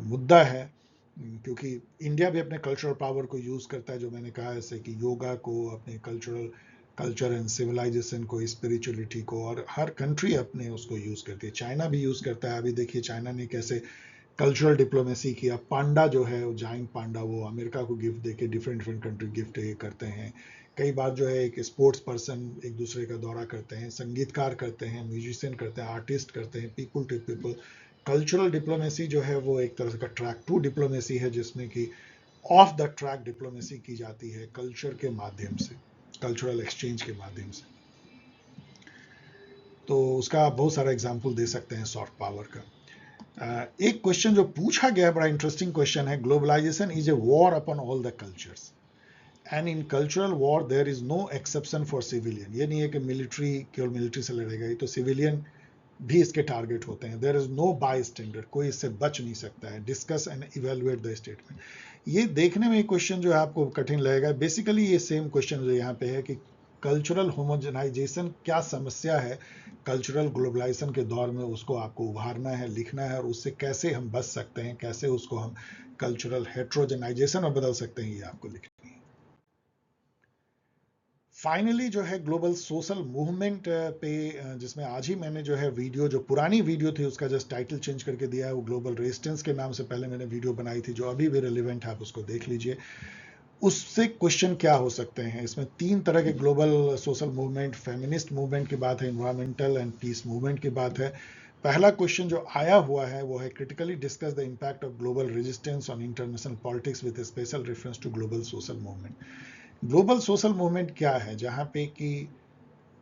मुद्दा है क्योंकि इंडिया भी अपने कल्चरल पावर को यूज करता है, जो मैंने कहा ऐसे कि योगा को, अपने कल्चर एंड सिविलाइजेशन को, स्पिरिचुअलिटी को, और हर कंट्री अपने उसको यूज करती है। चाइना भी यूज करता है। अभी देखिए चाइना ने कैसे कल्चरल डिप्लोमेसी किया। पांडा जो है वो जाइंट पांडा, वो अमेरिका को गिफ्ट देके डिफरेंट डिफरेंट कंट्री गिफ्ट करते हैं। कई बार जो है एक स्पोर्ट्स पर्सन एक दूसरे का दौरा करते हैं, संगीतकार करते हैं, म्यूजिशियन करते हैं, आर्टिस्ट करते हैं, people to people. Cultural diplomacy जो है वो एक तरह का ट्रैक टू डिप्लोमेसी है जिसमें कि ऑफ द ट्रैक डिप्लोमेसी की जाती है कल्चर के माध्यम से, कल्चरल एक्सचेंज के माध्यम से। तो उसका आप बहुत सारा एग्जाम्पल दे सकते हैं सॉफ्ट पावर का। एक क्वेश्चन जो पूछा गया बड़ा इंटरेस्टिंग क्वेश्चन है, globalisation is a war upon all the cultures and in cultural war there is no exception for civilian. ये नहीं है कि मिलिट्री केवल मिलिट्री से लड़ेगा, ये तो सिविलियन भी इसके टारगेट होते हैं। There is no bystander, कोई इससे बच नहीं सकता है। Discuss and evaluate the statement. ये देखने में क्वेश्चन जो है आपको कठिन लगेगा, बेसिकली ये सेम क्वेश्चन जो यहाँ पे है कि कल्चरल होमोजेनाइजेशन क्या समस्या है कल्चरल ग्लोबलाइजेशन के दौर में, उसको आपको उभारना है, लिखना है, और उससे कैसे हम बच सकते हैं, कैसे उसको हम कल्चरल हेट्रोजेनाइजेशन में बदल सकते हैं, ये आपको लिखना है। फाइनली जो है ग्लोबल सोशल मूवमेंट पे जिसमें आज ही मैंने जो है वीडियो, जो पुरानी वीडियो थी उसका जस्ट टाइटल चेंज करके दिया है, वो ग्लोबल रेजिस्टेंस के नाम से पहले मैंने वीडियो बनाई थी, जो अभी भी रिलेवेंट है, आप उसको देख लीजिए। उससे क्वेश्चन क्या हो सकते हैं, इसमें 3 तरह के global social movement, feminist movement की बात है, इन्वायरमेंटल एंड पीस मूवमेंट की बात है। पहला क्वेश्चन जो आया हुआ है वो है, critically discuss the impact of global resistance on international politics with special reference to global social movement. Global social movement क्या है, जहां पे कि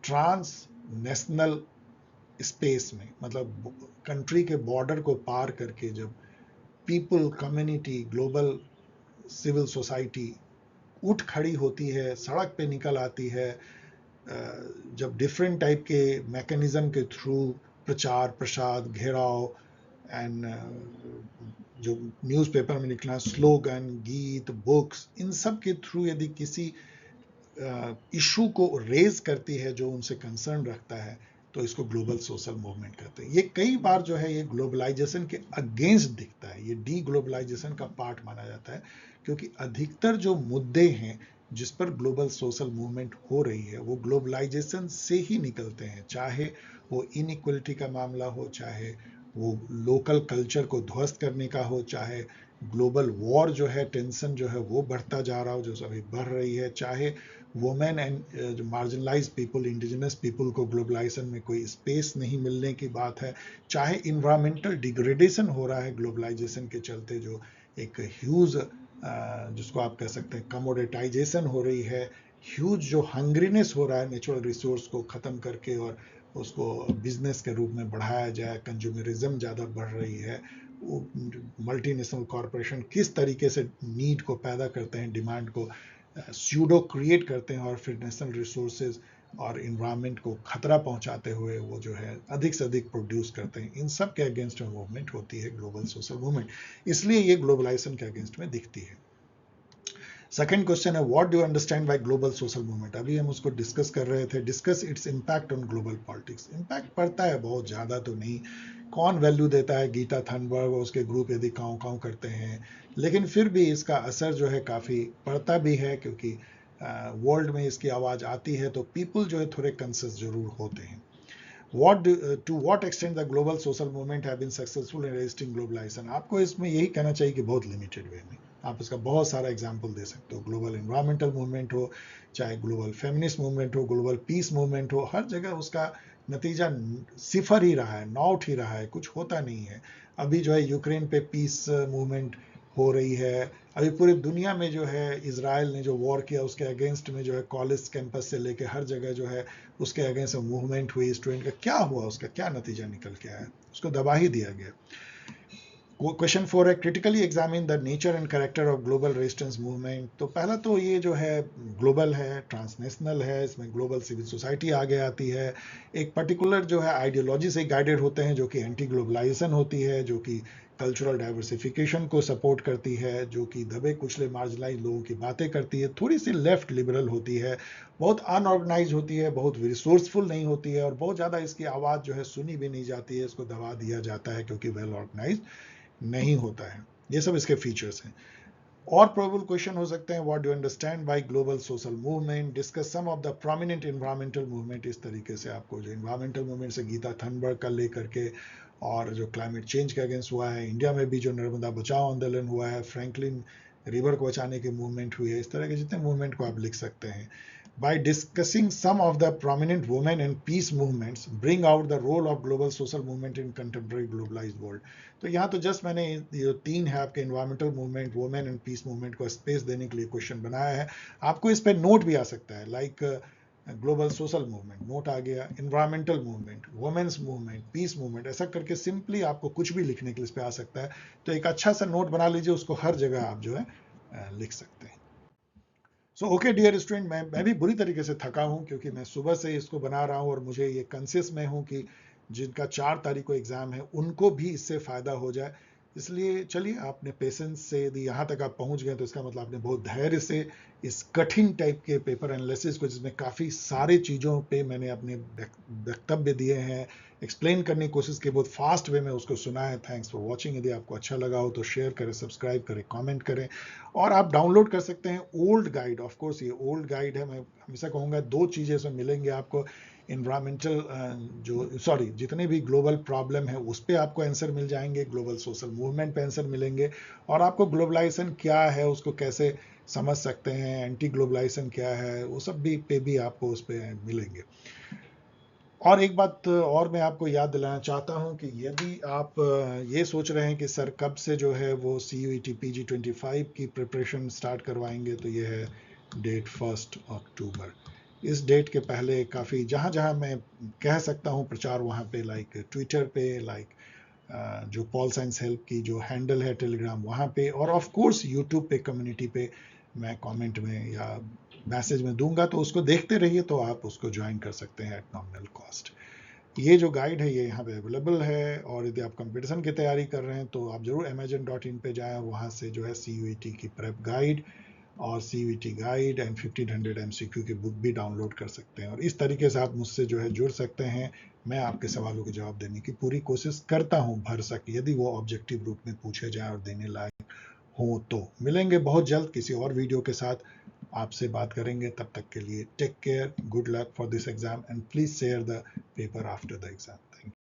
ट्रांस नेशनल स्पेस में, मतलब कंट्री के बॉर्डर को पार करके जब people, community, global civil society उठ खड़ी होती है, सड़क पे निकल आती है, जब डिफरेंट टाइप के मैकेनिज्म के थ्रू प्रचार प्रसार, घेराव एंड जो न्यूज़पेपर में निकला स्लोगन, गीत, बुक्स, इन सब के थ्रू यदि किसी इशू को रेज करती है जो उनसे कंसर्न रखता है, तो इसको ग्लोबल सोशल मूवमेंट कहते हैं। ये कई बार जो है ये ग्लोबलाइजेशन के अगेंस्ट दिखता है, ये डी ग्लोबलाइजेशन का पार्ट माना जाता है, क्योंकि अधिकतर जो मुद्दे हैं जिस पर ग्लोबल सोशल मूवमेंट हो रही है वो ग्लोबलाइजेशन से ही निकलते हैं, चाहे वो इनइक्वलिटी का मामला हो, चाहे वो लोकल कल्चर को ध्वस्त करने का हो, चाहे ग्लोबल वॉर जो है, टेंशन जो है वो बढ़ता जा रहा हो, जो अभी बढ़ रही है, चाहे वुमेन एंड जो मार्जिनलाइज पीपल, इंडिजिनस पीपल को ग्लोबलाइजेशन में कोई स्पेस नहीं मिलने की बात है, चाहे इन्वायरमेंटल डिग्रेडेशन हो रहा है ग्लोबलाइजेशन के चलते, जो एक ह्यूज जिसको आप कह सकते हैं कमोडिटाइजेशन हो रही है, ह्यूज जो हंग्रीनेस हो रहा है नेचुरल रिसोर्स को ख़त्म करके और उसको बिजनेस के रूप में बढ़ाया जाए, कंज्यूमरिज्म ज़्यादा बढ़ रही है, मल्टीनेशनल कॉरपोरेशन किस तरीके से नीड को पैदा करते हैं, डिमांड को स्यूडो क्रिएट करते हैं, और फिर नेशनल रिसोर्सेज और इन्वायरमेंट को खतरा पहुंचाते हुए वो जो है अधिक से अधिक प्रोड्यूस करते हैं। इन सब के अगेंस्ट में मूवमेंट होती है ग्लोबल सोशल मूवमेंट, इसलिए ये ग्लोबलाइजेशन के अगेंस्ट में दिखती है। सेकेंड क्वेश्चन है, what do understand by global social movement. अभी हम उसको डिस्कस कर रहे थे, discuss its impact on global politics. Impact पड़ता है, बहुत ज़्यादा तो नहीं, कौन वैल्यू देता है, गीता थनबर्ग और उसके ग्रुप यदि काँव काँव करते हैं, लेकिन फिर भी इसका असर जो है काफ़ी पड़ता भी है, क्योंकि वर्ल्ड में इसकी आवाज़ आती है तो पीपल जो है थोड़े कंसियस जरूर होते हैं। To what extent the global social movement have been successful in resisting globalization? आपको इसमें यही कहना चाहिए कि बहुत लिमिटेड वे में। आप इसका बहुत सारा एग्जाम्पल दे सकते हो, ग्लोबल इन्वायरमेंटल मूवमेंट हो, चाहे ग्लोबल फेमिनिस्ट मूवमेंट हो, ग्लोबल पीस मूवमेंट हो, हर जगह उसका नतीजा सिफर ही रहा है, नॉट ही रहा है, कुछ होता नहीं है। अभी जो है यूक्रेन पे पीस मूवमेंट हो रही है, अभी पूरी दुनिया में जो है इजराइल ने जो वॉर किया उसके अगेंस्ट में जो है कॉलेज कैंपस से लेके हर जगह जो है उसके अगेंस्ट मूवमेंट हुई, स्टूडेंट का क्या हुआ, उसका क्या नतीजा निकल के आया, उसको दबा ही दिया गया। क्वेश्चन 4 है, critically examine the nature and character of global resistance movement. तो पहला तो ये जो है ग्लोबल है, ट्रांसनेशनल है, इसमें ग्लोबल सिविल सोसाइटी आगे आती है, एक पर्टिकुलर जो है आइडियोलॉजी से गाइडेड होते हैं, जो कि एंटी ग्लोबलाइजेशन होती है, जो कि कल्चरल डाइवर्सिफिकेशन को सपोर्ट करती है, जो कि दबे कुचले मार्जिनलाइज लोगों की बातें करती है, थोड़ी सी लेफ्ट लिबरल होती है, बहुत अनऑर्गेनाइज होती है, बहुत रिसोर्सफुल नहीं होती है, और बहुत ज़्यादा इसकी आवाज़ जो है सुनी भी नहीं जाती है, इसको दबा दिया जाता है क्योंकि वेल ऑर्गेनाइज नहीं होता है। ये सब इसके फीचर्स हैं। और प्रोबेबल क्वेश्चन हो सकते हैं, what do understand by global social movement, discuss some of the prominent environmental movement. इस तरीके से आपको जो एनवायरमेंटल मूवमेंट से गीता थनबर्ग का लेकर के, और जो क्लाइमेट चेंज के अगेंस्ट हुआ है, इंडिया में भी जो नर्मदा बचाओ आंदोलन हुआ है, फ्रैंकलिन रिवर को बचाने की मूवमेंट हुई है, इस तरह के जितने मूवमेंट को आप लिख सकते हैं। By discussing some of the prominent women and peace movements, bring out the role of global social movement in contemporary globalized world. तो यहाँ तो जस्ट मैंने ये 3 है आपके environmental movement, women and piece movement को स्पेस देने के लिए क्वेश्चन बनाया है। आपको इस पर नोट भी आ सकता है, like global social movement note आ गया, environmental movement, women's movement, peace movement, ऐसा करके सिंपली आपको कुछ भी लिखने के लिए इस पर आ सकता है। तो एक अच्छा सा नोट बना लीजिए, उसको हर जगह आप जो है लिख सकते हैं। सो ओके डियर स्टूडेंट, मैं भी बुरी तरीके से थका हूँ, क्योंकि मैं सुबह से इसको बना रहा हूँ और मुझे ये कंसियस में हूँ कि जिनका 4 तारीख को एग्ज़ाम है उनको भी इससे फ़ायदा हो जाए। इसलिए चलिए, आपने पेशेंस से यदि यहाँ तक आप पहुँच गए तो इसका मतलब आपने बहुत धैर्य से इस कठिन टाइप के पेपर एनालिसिस को, जिसमें काफ़ी सारे चीज़ों पे मैंने अपने वक्तव्य दिए हैं, एक्सप्लेन करने की कोशिश की, बहुत फास्ट वे में उसको सुना है। Thanks for watching. यदि आपको अच्छा लगा हो तो शेयर करें, सब्सक्राइब करें, कमेंट करें, और आप डाउनलोड कर सकते हैं ओल्ड गाइड। ऑफ कोर्स ये ओल्ड गाइड है, मैं हमेशा कहूँगा 2 चीज़ें इसमें मिलेंगे आपको। इन्वायरमेंटल जो सॉरी जितने भी ग्लोबल प्रॉब्लम है उस पर आपको आंसर मिल जाएंगे, ग्लोबल सोशल मूवमेंट पे आंसर मिलेंगे, और आपको ग्लोबलाइजेशन क्या है, उसको कैसे समझ सकते हैं, एंटी ग्लोबलाइजेशन क्या है, वो सब भी पे भी आपको उस पर मिलेंगे। और एक बात और मैं आपको याद दिलाना चाहता हूं कि यदि आप ये सोच रहे हैं कि सर कब से जो है वो CUET PG25 की प्रिपरेशन स्टार्ट करवाएंगे, तो ये है डेट 1 अक्टूबर। इस डेट के पहले काफ़ी जहाँ जहाँ मैं कह सकता हूँ प्रचार, वहाँ पे लाइक ट्विटर पे, लाइक जो पॉल साइंस हेल्प की जो हैंडल है टेलीग्राम, वहाँ पे, और ऑफ कोर्स यूट्यूब पे कम्युनिटी पे मैं कमेंट में या मैसेज में दूंगा, तो उसको देखते रहिए, तो आप उसको ज्वाइन कर सकते हैं एट नॉमिनल कॉस्ट। ये जो गाइड है ये यहाँ पे अवेलेबल है, और यदि आप कंपटीशन की तैयारी कर रहे हैं तो आप जरूर amazon.in पे जाएं, वहाँ से जो है CUET की प्रेप गाइड और CUET गाइड एंड 1500 MCQ की बुक भी डाउनलोड कर सकते हैं, और इस तरीके से आप मुझसे जो है जुड़ सकते हैं। मैं आपके सवालों के जवाब देने की पूरी कोशिश करता हूं भरसक, यदि वो ऑब्जेक्टिव रूप में पूछे जाए और देने लायक हो तो। मिलेंगे बहुत जल्द किसी और वीडियो के साथ, आपसे बात करेंगे। तब तक के लिए take care, good luck for this exam, and please share the paper after the exam.